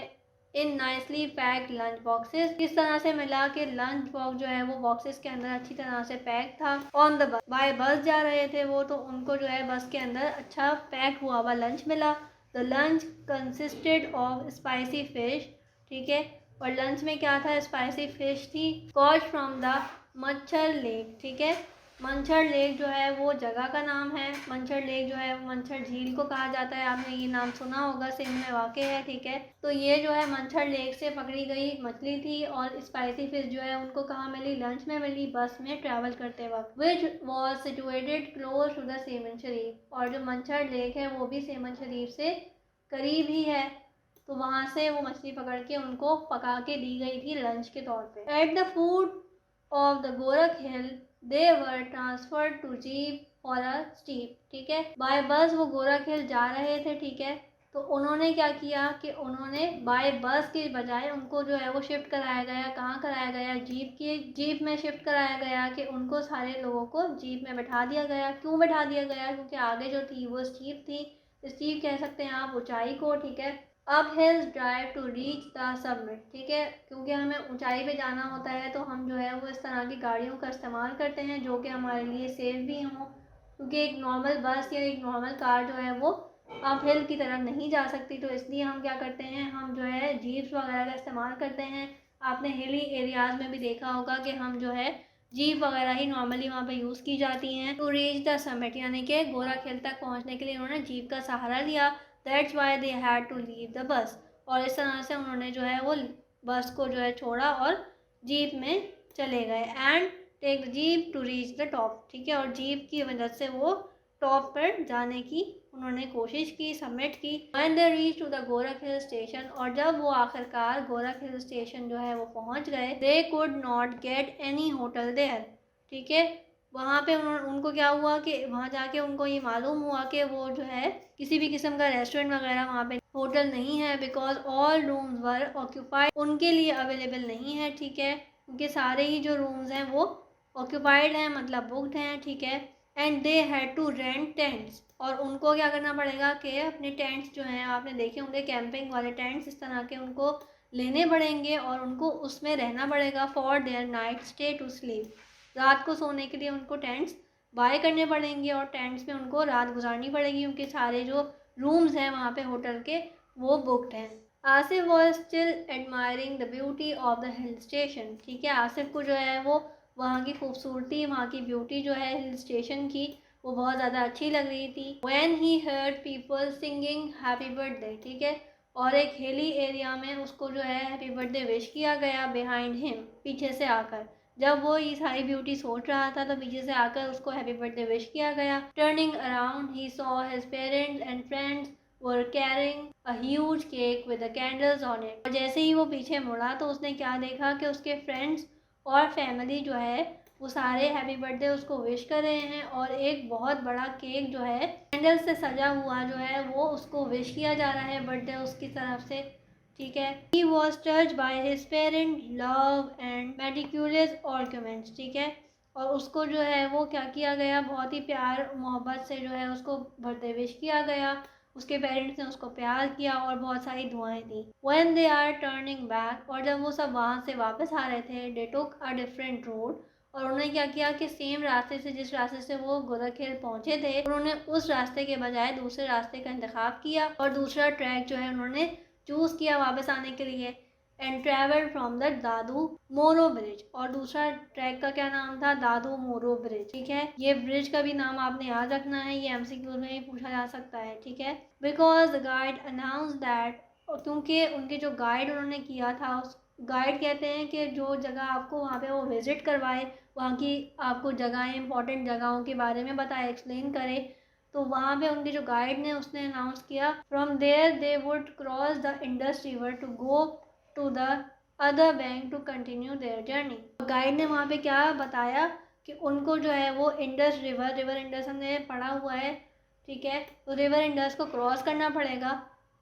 इन नाइसली पैक्ड लंच बॉक्सेस। किस तरह से मिला कि लंच बॉक्स जो है वो बॉक्सेस के अंदर अच्छी तरह से पैक था। ऑन द बस, बाय बस जा रहे थे वो, तो उनको जो है बस के अंदर अच्छा पैक हुआ हुआ लंच मिला। The lunch consisted of spicy fish, ठीक है, और लंच में क्या था, स्पाइसी फिश थी, कॉच फ्रॉम द मच्छर लेक, ठीक है। मंछर लेक जो है वो जगह का नाम है। मंछर लेक जो है मंछर झील को कहा जाता है, आपने ये नाम सुना होगा, सिंध में वाक़ है, ठीक है। तो ये जो है मंछर लेक से पकड़ी गई मछली थी और स्पाइसी फिश जो है उनको कहाँ मिली, लंच में मिली, बस में ट्रैवल करते वक्त। Which was situated close to the Sehwan Sharif, और जो मंछर लेक है वो भी सेवन शरीफ से करीब ही है, तो वहाँ से वो मछली पकड़ के उनको पका के दी गई थी लंच के तौर पे। At the foot of the Gorakh hill they were transferred to jeep for a steep, ठीक है। बाय बस वो गोरख हिल जा रहे थे, ठीक है, तो उन्होंने क्या किया कि उन्होंने बाय बस के बजाय उनको जो है वो शिफ्ट कराया गया, कहाँ कराया गया, जीप में शिफ्ट कराया गया, कि उनको सारे लोगों को जीप में बैठा दिया गया। क्यों बैठा दिया गया, क्योंकि आगे जो थी वो स्टीप थी, स्टीप कह सकते हैं आप ऊंचाई को, ठीक है। Up hills drive to reach the summit, ठीक है, क्योंकि हमें ऊंचाई पे जाना होता है तो हम जो है वो इस तरह की गाड़ियों का इस्तेमाल करते हैं जो कि हमारे लिए सेफ भी हों, क्योंकि एक नॉर्मल बस या एक नॉर्मल कार जो है वो अप हिल की तरफ नहीं जा सकती, तो इसलिए हम क्या करते हैं, हम जो है जीप्स वगैरह का इस्तेमाल करते हैं। आपने हिली एरियाज़ में भी देखा होगा कि हम जो है जीप वगैरह ही नॉर्मली वहाँ पे यूज़ की जाती हैं। टू रीच द समिट, यानी कि गोरख हिल तक पहुँचने के लिए उन्होंने जीप का सहारा लिया। That's why they had to leave the bus, और इस तरह से उन्होंने जो है वो बस को जो है छोड़ा और जीप में चले गए। And take the jeep to reach the top, ठीक है, और जीप की मदद से वो टॉप पर जाने की उन्होंने कोशिश की, सबमिट की। When they reach to the Gorakh hill station, और जब वो आखिरकार गोरख हिल स्टेशन जो है वो पहुंच गए, they could not get any hotel there, ठीक है। वहाँ पे उनको क्या हुआ कि वहाँ जाके उनको ये मालूम हुआ कि वो जो है किसी भी किस्म का रेस्टोरेंट वगैरह वहाँ पे होटल नहीं है, because all rooms were occupied, उनके लिए अवेलेबल नहीं है, ठीक है, क्योंकि सारे ही जो रूम्स हैं वो ऑक्यूपाइड हैं, मतलब बुकड हैं, ठीक है। And they had to rent tents, और उनको क्या करना पड़ेगा कि अपने टेंट्स जो हैं, आपने देखे होंगे कैंपिंग वाले टेंट्स, इस तरह के उनको लेने पड़ेंगे और उनको उसमें रहना पड़ेगा for their night stay to sleep, रात को सोने के लिए उनको टेंट्स बाय करने पड़ेंगे और टेंट्स में उनको रात गुजारनी पड़ेगी, क्योंकि सारे जो रूम्स हैं वहाँ पे होटल के वो बुकड हैं। Asif was still admiring the beauty of the hill station, ठीक है, आसिफ को जो है वो वहाँ की खूबसूरती, वहाँ की ब्यूटी जो है हिल स्टेशन की, वो बहुत ज़्यादा अच्छी लग रही थी। When he heard people singing happy birthday, ठीक है, और एक हिली एरिया में उसको जो है हैप्पी बर्थडे विश किया गया बिहाइंड हिम, पीछे से आकर। जब वो ये सारी ब्यूटी सोच रहा था तो पीछे से आकर उसको हैप्पी बर्थडे विश किया गया। Turning around he saw his parents and friends were carrying a huge cake with the candles on it, और जैसे ही वो पीछे मुड़ा तो उसने क्या देखा कि उसके फ्रेंड्स और फैमिली जो है वो सारे हैप्पी बर्थडे उसको विश कर रहे हैं, और एक बहुत बड़ा केक जो है कैंडल से सजा हुआ जो है वो उसको विश किया जा रहा है बर्थडे उसकी तरफ से, ठीक है। He was touched by his parent love and meticulous arguments, ठीक है, और उसको जो है वो क्या किया गया, बहुत ही प्यार मोहब्बत से जो है उसको बर्थडे विश किया गया, उसके पेरेंट्स ने उसको प्यार किया और बहुत सारी दुआएं दी। When they are turning back, और जब वो सब वहाँ से वापस आ रहे थे, they took a different road, और उन्होंने क्या किया कि सेम रास्ते से, जिस रास्ते से वो गोरख हिल पहुँचे थे, उन्होंने उस रास्ते के बजाय दूसरे रास्ते का इंतखाब किया और दूसरा ट्रैक जो है उन्होंने चूज़ किया वापस आने के लिए। एंड ट्रेवल फ्रॉम द दादू मोरो ब्रिज। और दूसरा ट्रैक का क्या नाम था? दादू मोरो ब्रिज। ठीक है, ये ब्रिज का भी नाम आपने याद रखना है, ये एमसीक्यू में ही पूछा जा सकता है। ठीक है, because the guide announce that, क्योंकि उनके जो गाइड उन्होंने किया था, उस गाइड कहते हैं कि जो जगह आपको वहाँ पे वो विजिट करवाए, वहाँ की आपको जगहें, इंपॉर्टेंट जगहों के बारे में बताए, एक्सप्लेन करे। तो वहाँ पे उनके जो गाइड ने उसने अनाउंस किया, from there they would cross the Indus river to go to the other bank to continue their journey. Guide ने वहाँ पे क्या बताया कि उनको जो है वो इंडस रिवर इंडस हमने पढ़ा हुआ है। ठीक है, तो रिवर इंडस को क्रॉस करना पड़ेगा।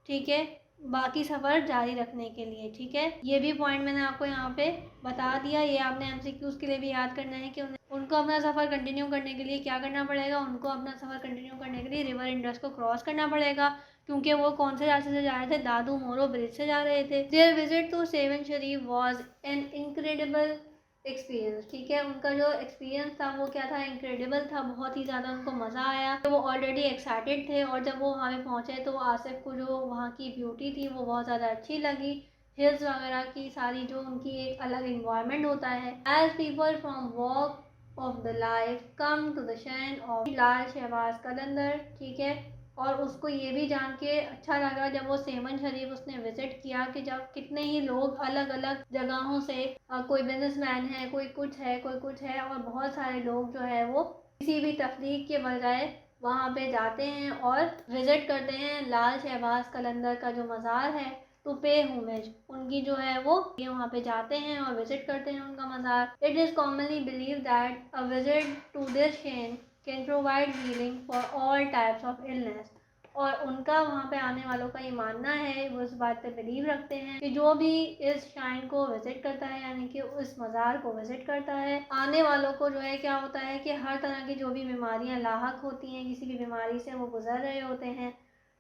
ठीक है, बाकी सफ़र जारी रखने के लिए। ठीक है, ये भी पॉइंट मैंने आपको यहाँ पे बता दिया। ये आपने एमसीक्यूज़ के लिए भी याद करना है कि उनको अपना सफ़र कंटिन्यू करने के लिए क्या करना पड़ेगा। उनको अपना सफ़र कंटिन्यू करने के लिए रिवर इंडस को क्रॉस करना पड़ेगा, क्योंकि वो कौन से रास्ते से जा रहे थे? दादू मोरो ब्रिज से जा रहे थे। Their visit to Sehwan Sharif was an incredible experience. ठीक है, उनका जो एक्सपीरियंस था वो क्या था? इनक्रेडिबल था, बहुत ही ज़्यादा उनको मज़ा आया। तो वो ऑलरेडी एक्साइटेड थे, और जब वो वहाँ पे पहुँचे तो आसिफ को जो वहाँ की ब्यूटी थी वो बहुत ज़्यादा अच्छी लगी। हिल्स वगैरह की सारी जो उनकी एक अलग इन्वायरमेंट होता है। As people from walk of the life come to the shrine of Lal Shahbaz Qalandar. ठीक है, और उसको ये भी जान के अच्छा लगा जब वो सेवन शरीफ उसने विजिट किया कि जब कितने ही लोग अलग अलग जगहों से, कोई बिजनेसमैन है, कोई कुछ है, कोई कुछ है, और बहुत सारे लोग जो है वो किसी भी तफरीक के बजाय वहाँ पे जाते हैं और विजिट करते हैं लाल शहबाज कलंदर का जो मज़ार है, टू पे होमेज। उनकी जो है वो ये वहाँ पे जाते हैं और विजिट करते हैं उनका मज़ार। It is commonly believe that a visit to this shrine can provide healing for all types of illness. और उनका वहाँ पे आने वालों का ये मानना है, वो इस बात पे बिलीव रखते हैं कि जो भी इस शाइन को विजिट करता है, यानी कि उस मज़ार को विजिट करता है, आने वालों को जो है क्या होता है कि हर तरह की जो भी बीमारियाँ लाहक होती हैं, किसी भी बीमारी से वो गुजर रहे होते हैं,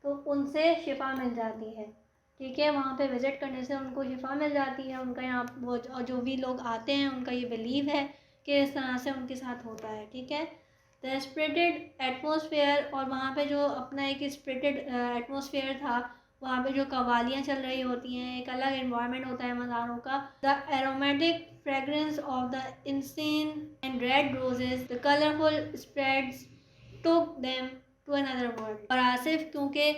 तो उनसे शिफा मिल जाती है। ठीक है, वहाँ पे विज़िट करने से उनको शिफा मिल जाती है। उनका यहाँ वो जो भी लोग आते हैं उनका ये बिलीव है कि इस तरह से उनके साथ होता है। ठीक है, द स्प्रिटेड एटमोसफेयर, और वहाँ पे जो अपना एक स्प्रिटेड एटमोसफेयर था, वहाँ पे जो कवालियाँ चल रही होती हैं, एक अलग इन्वायरमेंट होता है मज़ारों का। The aromatic fragrance of the incense and red roses, the colourful spreads took them to another world. और आसिफ क्योंकि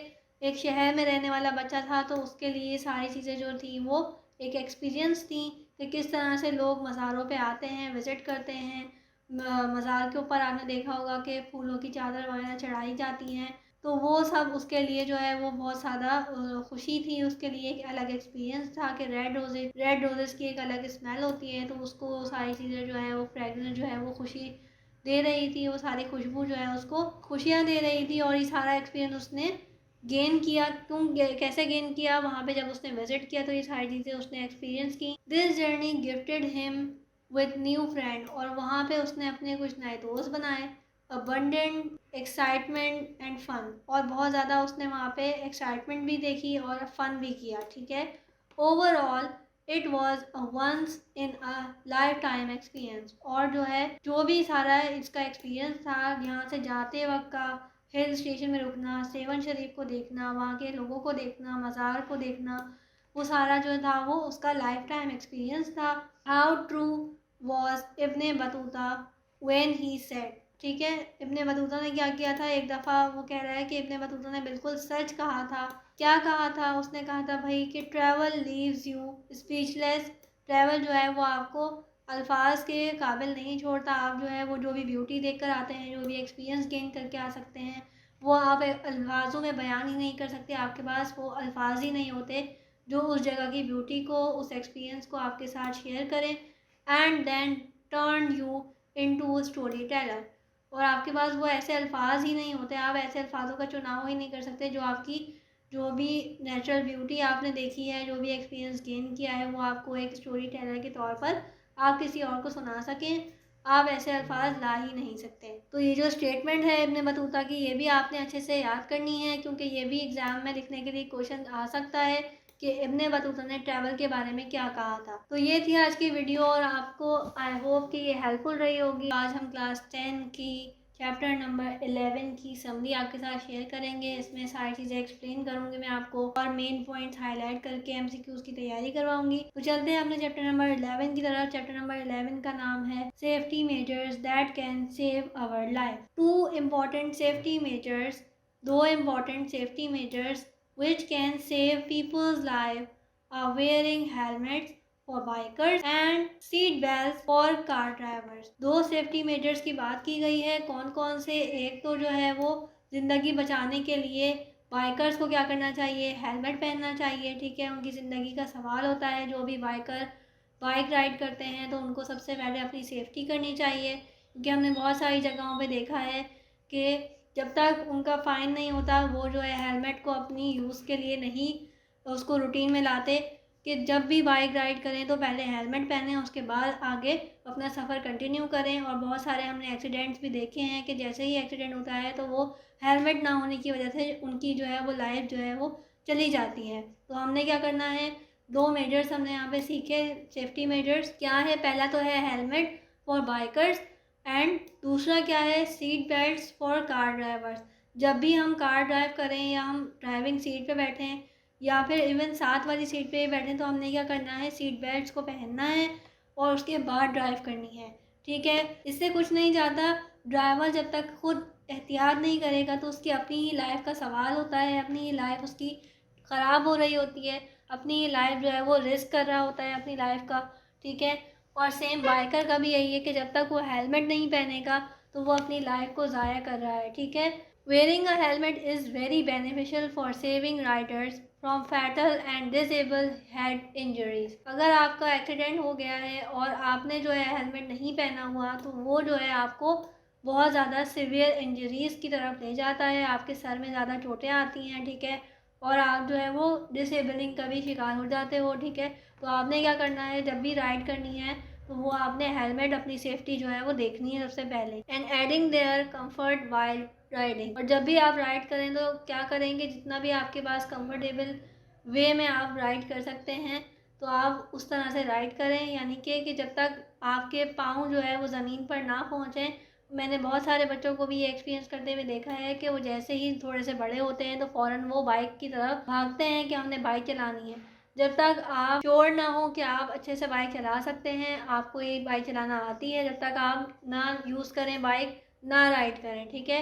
एक शहर में रहने वाला बच्चा था, तो उसके लिए सारी चीज़ें जो थी वो एक एक्सपीरियंस थी कि किस तरह से लोग मज़ारों पे आते हैं, विज़िट करते हैं। मज़ार के ऊपर आपने देखा होगा कि फूलों की चादर वगैरह चढ़ाई जाती हैं, तो वो सब उसके लिए जो है वो बहुत ज़्यादा खुशी थी। उसके लिए एक अलग एक्सपीरियंस था कि रेड रोजेस की एक अलग स्मेल होती है, तो उसको सारी चीज़ें जो है वो फ्रेगरेंस जो है वो खुशी दे रही थी, वो सारी खुशबू जो है उसको खुशियाँ दे रही थी। और ये सारा एक्सपीरियंस उसने गेन किया। कैसे गेन किया? वहाँ पे जब उसने विजिट किया तो ये सारी चीज़ें उसने एक्सपीरियंस की। This journey gifted him with new friend, और वहाँ पे उसने अपने कुछ नए दोस्त बनाए। अबंडेंट एक्साइटमेंट एंड फन, और बहुत ज़्यादा उसने वहाँ पे एक्साइटमेंट भी देखी और फन भी किया। ठीक है, overall it was a once in a lifetime experience. और जो है जो भी सारा इसका एक्सपीरियंस था, यहाँ से जाते वक्त का, हिल स्टेशन में रुकना, सेवन शरीफ को देखना, वहाँ के लोगों को देखना, मज़ार को देखना, वो सारा जो था वो उसका लाइफ टाइम एक्सपीरियंस था। How true was Ibn Battuta when he said. ठीक है, इब्ने बतूता ने क्या किया था? एक दफ़ा वो कह रहा है कि इब्ने बतूता ने बिल्कुल सच कहा था। क्या कहा था? उसने कहा था भाई कि travel leaves you speechless. Travel जो है वो आपको अल्फाज के काबिल नहीं छोड़ता। आप जो है वो जो भी ब्यूटी देख कर आते हैं, जो भी एक्सपीरियंस गेन करके आ सकते हैं, वो आप अल्फाजों में बयान ही नहीं कर सकते। आपके पास वो अल्फाज ही नहीं होते जो उस जगह की ब्यूटी को, उस एक्सपीरियंस को आपके साथ शेयर करें। And then turn you into storyteller, और आपके पास वो ऐसे अल्फाज ही नहीं होते, आप ऐसे अल्फाजों का चुनाव ही नहीं कर सकते जो आपकी जो भी नेचुरल ब्यूटी आपने देखी है, जो भी एक्सपीरियंस गेन किया है, वो आपको एक स्टोरी टेलर के तौर पर आप किसी और को सुना सकें। आप ऐसे अल्फाज ला ही नहीं सकते। तो ये जो स्टेटमेंट है इब्ने बतूता की, ये भी आपने अच्छे से याद करनी है, क्योंकि ये भी एग्ज़ाम में लिखने के लिए क्वेश्चन आ सकता है कि इब्ने बतूता ने ट्रैवल के बारे में क्या कहा था। तो ये थी आज की वीडियो, और आपको आई होप कि ये हेल्पफुल रही होगी। आज हम क्लास 10 की चैप्टर नंबर 11 की समरी आपके साथ शेयर करेंगे। इसमें सारी चीज़ें एक्सप्लेन करूँगी मैं आपको और मेन पॉइंट्स हाईलाइट करके एमसीक्यूज़ की तैयारी करवाऊंगी। तो चलते हैं अपने चैप्टर नंबर 11 की तरफ। चैप्टर नंबर 11 का नाम है safety measures that can save our life. दो important safety measures which can save people's life are wearing helmets for bikers and seat belt for car drivers. दो सेफ्टी मेजर्स की बात की गई है। कौन कौन से? एक तो जो है वो ज़िंदगी बचाने के लिए बाइकर्स को क्या करना चाहिए, हेलमेट पहनना चाहिए। ठीक है, उनकी ज़िंदगी का सवाल होता है। जो भी बाइकर बाइक राइड करते हैं तो उनको सबसे पहले अपनी सेफ्टी करनी चाहिए, क्योंकि हमने बहुत सारी जगहों पे देखा है कि जब तक उनका फ़ाइन नहीं होता वो जो है हेलमेट को अपनी यूज़ के लिए नहीं उसको रूटीन में लाते कि जब भी बाइक राइड करें तो पहले हेलमेट पहनें, उसके बाद आगे अपना सफ़र कंटिन्यू करें। और बहुत सारे हमने एक्सीडेंट्स भी देखे हैं कि जैसे ही एक्सीडेंट होता है तो वो हेलमेट ना होने की वजह से उनकी जो है वो लाइफ जो है वो चली जाती है। तो हमने क्या करना है, दो मेजर्स हमने यहाँ पे सीखे। सेफ्टी मेजर्स क्या है? पहला तो है हेलमेट फॉर बाइकर्स एंड दूसरा क्या है, seat belts for car drivers. जब भी हम कार ड्राइव करें या हम ड्राइविंग सीट पे बैठें या फिर इवन साथ वाली सीट पे बैठें तो हमने क्या करना है, सीट बेल्ट्स को पहनना है और उसके बाद ड्राइव करनी है। ठीक है, इससे कुछ नहीं जाता। ड्राइवर जब तक खुद एहतियात नहीं करेगा तो उसकी अपनी ही लाइफ का सवाल होता है, अपनी ही लाइफ उसकी ख़राब हो रही होती है, अपनी ही लाइफ जो है वो रिस्क कर रहा होता है अपनी लाइफ का। ठीक है, और सेम बाइकर का भी यही है कि जब तक वो हेलमेट नहीं पहनेगा तो वो अपनी लाइफ को ज़ाया कर रहा है। ठीक है, wearing a helmet is very beneficial for saving Riders from fatal and disable head injuries. अगर आपका एक्सीडेंट हो गया है और आपने जो है हेलमेट नहीं पहना हुआ तो वो जो है आपको बहुत ज़्यादा सिवियर इंजरीज़ की तरफ ले जाता है, आपके सर में ज़्यादा चोटें आती हैं। ठीक है, और आप जो है वो डिसेबलिंग का भी शिकार हो जाते हो। ठीक है, तो आपने क्या करना है, जब भी राइड करनी है तो वो आपने हेलमेट अपनी सेफ्टी जो है वो देखनी है सबसे पहले। And adding there comfort while riding. और जब भी आप राइड करें तो क्या करेंगे, जितना भी आपके पास कंफर्टेबल वे में आप राइड कर सकते हैं तो आप उस तरह से राइड करें, यानी कि जब तक आपके पाँव जो है वो ज़मीन पर ना पहुँचें। मैंने बहुत सारे बच्चों को भी ये एक्सपीरियंस करते हुए देखा है कि वो जैसे ही थोड़े से बड़े होते हैं तो फ़ौरन वो बाइक की तरफ भागते हैं कि हमने बाइक चलानी है। जब तक आप श्योर ना हो कि आप अच्छे से बाइक चला सकते हैं, आपको ये बाइक चलाना आती है, जब तक आप ना यूज़ करें बाइक, ना राइड करें। ठीक है,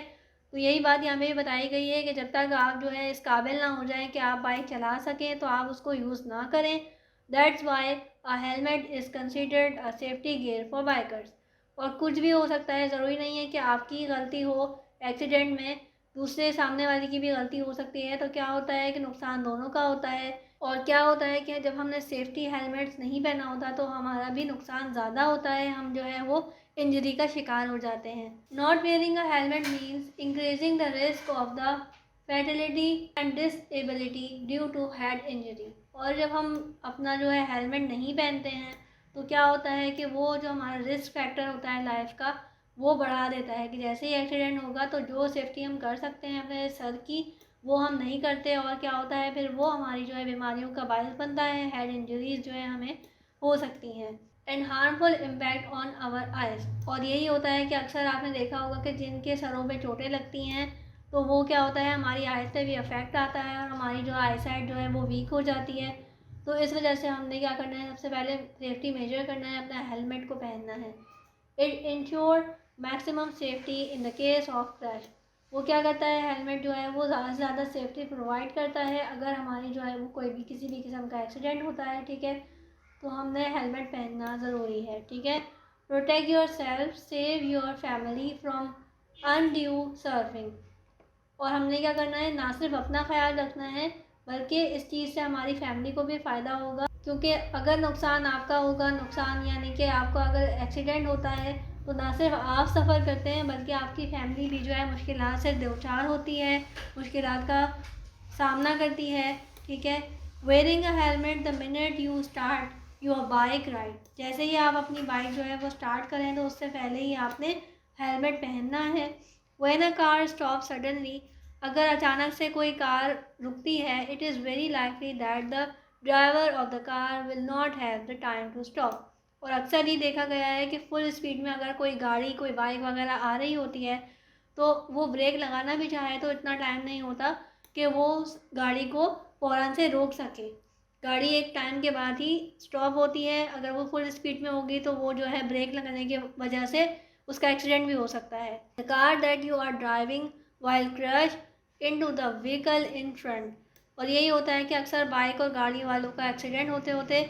तो यही बात यहाँ पे भी बताई गई है कि जब तक आप जो है इस काबिल ना हो जाएं कि आप बाइक चला सकें तो आप उसको यूज़ ना करें। That's why a helmet is considered a safety gear for bikers. और कुछ भी हो सकता है, ज़रूरी नहीं है कि आपकी गलती हो एक्सीडेंट में, दूसरे सामने वाले की भी गलती हो सकती है। तो क्या होता है कि नुकसान दोनों का होता है। और क्या होता है कि जब हमने सेफ्टी हेलमेट्स नहीं पहना होता तो हमारा भी नुकसान ज़्यादा होता है, हम जो है वो इंजरी का शिकार हो जाते हैं। Not wearing a helmet means increasing the risk of the fatality and disability due to head injury. और जब हम अपना जो है हेलमेट नहीं पहनते हैं तो क्या होता है कि वो जो हमारा रिस्क फैक्टर होता है लाइफ का वो बढ़ा देता है कि जैसे ही एक्सीडेंट होगा तो जो सेफ्टी हम कर सकते हैं अपने सर की वो हम नहीं करते। और क्या होता है फिर वो हमारी जो है बीमारियों का बायस बनता है, हेड इंजरीज जो है हमें हो सकती हैं। And harmful impact on our eyes. और यही होता है कि अक्सर आपने देखा होगा कि जिनके सरों पे चोटें लगती हैं तो वो क्या होता है, हमारी आइज पे भी अफेक्ट आता है और हमारी जो आई साइट जो है वो वीक हो जाती है। तो इस वजह से हमने क्या करना है, सबसे पहले सेफ्टी मेजर करना है, अपना हेलमेट को पहनना है। It ensure maximum safety in the case of crash. वो क्या करता है, हेलमेट जो है वो ज़्यादा से ज़्यादा सेफ्टी प्रोवाइड करता है अगर हमारी जो है वो कोई भी किसी भी किस्म का एक्सीडेंट होता है। ठीक है, तो हमने हेलमेट पहनना ज़रूरी है। ठीक है, protect your self, save your family from undue surfing. और हमने क्या करना है, ना सिर्फ अपना ख्याल रखना है बल्कि इस चीज़ से हमारी फैमिली को भी फ़ायदा होगा। क्योंकि अगर नुकसान आपका होगा, नुकसान यानी कि आपको अगर एक्सीडेंट होता है तो ना सिर्फ आप सफ़र करते हैं बल्कि आपकी फैमिली भी जो है मुश्किलात से दो चार होती है, मुश्किलात का सामना करती है। ठीक है, wearing a helmet the minute you start your bike ride. जैसे ही आप अपनी बाइक जो है वो स्टार्ट करें तो उससे पहले ही आपने हेलमेट पहनना है। When a car stop suddenly. अगर अचानक से कोई कार रुकती है, it is very likely that the driver of the car will not have the time to stop. और अक्सर ही देखा गया है कि फुल स्पीड में अगर कोई गाड़ी कोई बाइक वगैरह आ रही होती है तो वो ब्रेक लगाना भी चाहे तो इतना टाइम नहीं होता कि वो उस गाड़ी को फ़ौरन से रोक सके। गाड़ी एक टाइम के बाद ही स्टॉप होती है। अगर वो फुल स्पीड में होगी तो वो जो है ब्रेक लगाने की वजह से उसका एक्सीडेंट भी हो सकता है। The car that you are driving while crash into the vehicle in front. और यही होता है कि अक्सर बाइक और गाड़ी वालों का एक्सीडेंट होते होते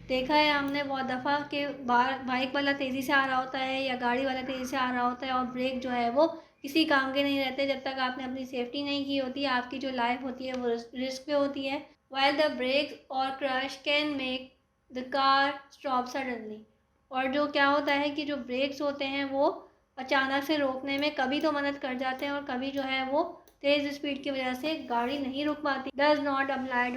देखा है हमने बहुत दफ़ा कि बाइक वाला तेज़ी से आ रहा होता है या गाड़ी वाला तेज़ी से आ रहा होता है और ब्रेक जो है वो किसी काम के नहीं रहते जब तक आपने अपनी सेफ्टी नहीं की होती। आपकी जो लाइफ होती है वो रिस्क पे होती है। वाइल द ब्रेक और crash can make the car stop suddenly. और जो क्या होता है कि जो ब्रेक्स होते हैं वो अचानक से रोकने में कभी तो मदद कर जाते हैं और कभी जो है वो तेज़ स्पीड की वजह से गाड़ी नहीं रुक पाती। Does not apply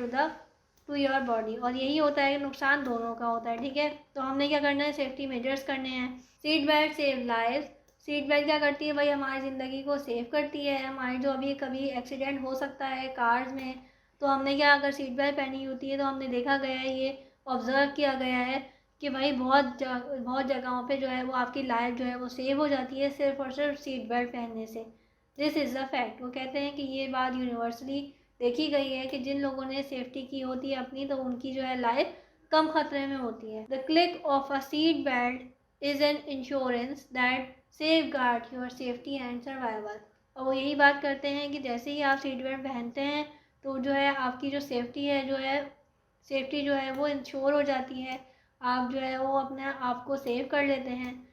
to your body. और यही होता है कि नुकसान दोनों का होता है, ठीक है। तो हमने क्या करना है, सेफ्टी मेजर्स करने हैं। Seat belt save life. Seat belt क्या करती है भाई, हमारी ज़िंदगी को सेव करती है। हमारे जो अभी कभी एक्सीडेंट हो सकता है कार्स में, तो हमने क्या, अगर सीट बेल्ट पहनी होती है तो हमने देखा गया है, ये ऑब्ज़र्व किया गया है कि भाई बहुत जगहों पे जो है वो आपकी लाइफ जो है वो सेव हो जाती है सिर्फ और सिर्फ सीट बेल्ट पहनने से। This is a fact. वो कहते हैं कि ये बात यूनिवर्सली देखी गई है कि जिन लोगों ने सेफ्टी की होती है अपनी, तो उनकी जो है लाइफ कम खतरे में होती है। The click of a seat belt is an insurance that safe guard your safety and survival. और वो यही बात करते हैं कि जैसे ही आप सीट बेल्ट पहनते हैं तो जो है आपकी जो सेफ्टी जो है वो इंश्योर हो जाती है। आप जो है वो अपने आप को सेव कर लेते हैं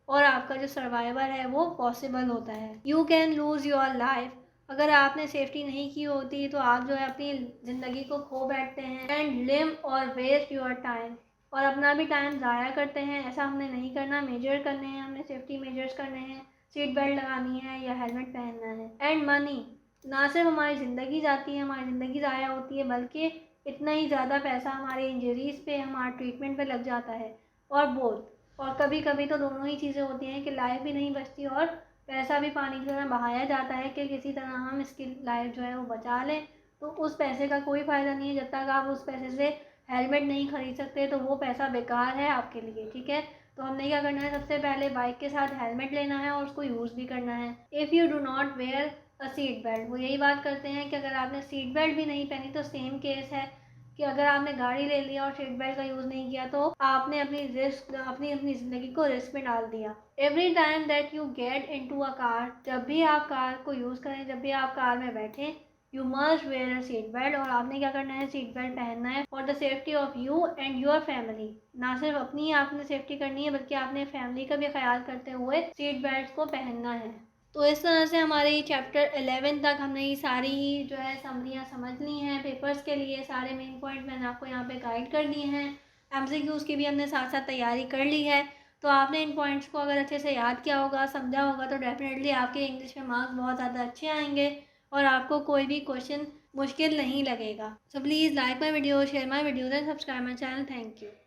और आपका जो सर्वाइवल है वो पॉसिबल होता है। You can lose your life. अगर आपने सेफ्टी नहीं की होती तो आप जो है अपनी ज़िंदगी को खो बैठते हैं। एंड लिव और वेस्ट योर टाइम। और अपना भी टाइम ज़ाया करते हैं। ऐसा हमने नहीं करना। मेजर करने हैं, हमने सेफ्टी मेजर्स करने हैं, सीट बेल्ट लगानी है या हेलमेट पहनना है। And money. ना सिर्फ हमारी ज़िंदगी जाती है, हमारी ज़िंदगी ज़ाया होती है, बल्कि इतना ही ज़्यादा पैसा हमारे इंजरीज़ पे, हमारे ट्रीटमेंट पे लग जाता है। और बोथ, और कभी कभी तो दोनों ही चीज़ें होती हैं कि लाइफ भी नहीं बचती और पैसा भी पानी की तरह बहाया जाता है कि किसी तरह हम इसकी लाइफ जो है वो बचा लें। तो उस पैसे का कोई फ़ायदा नहीं है। जब तक आप उस पैसे से हेलमेट नहीं खरीद सकते तो वो पैसा बेकार है आपके लिए, ठीक है। तो हमने क्या करना है, सबसे पहले बाइक के साथ हेलमेट लेना है और उसको यूज़ भी करना है। If you do not wear a seat belt, वो यही बात करते हैं कि अगर आपने सीट बेल्ट भी नहीं पहनी तो सेम केस है कि अगर आपने गाड़ी ले लिया और सीट बेल्ट का यूज़ नहीं किया तो आपने अपनी ज़िंदगी को रिस्क में डाल दिया। Every time that you get into a car, जब भी आप कार को यूज़ करें, जब भी आप कार में बैठें, you must where a seat belt. और आपने क्या करना है, सीट बेल्ट पहनना है for the safety of you and your family. ना सिर्फ अपनी आपने सेफ्टी करनी है बल्कि आपने फैमिली का भी ख्याल करते हुए सीट बेल्ट को पहनना है। तो इस तरह से हमारे चैप्टर 11 तक हमने ये सारी ही जो है समरियाँ समझ ली हैं। पेपर्स के लिए सारे मेन पॉइंट मैंने आपको यहाँ पे गाइड कर दिए हैं। एमसीक्यूज़ की भी हमने साथ साथ तैयारी कर ली है। तो आपने इन पॉइंट्स को अगर अच्छे से याद किया होगा, समझा होगा, तो डेफिनेटली आपके इंग्लिश में मार्क्स बहुत ज़्यादा अच्छे आएंगे और आपको कोई भी क्वेश्चन मुश्किल नहीं लगेगा। So please like my video, share my videos and subscribe my channel. Thank you.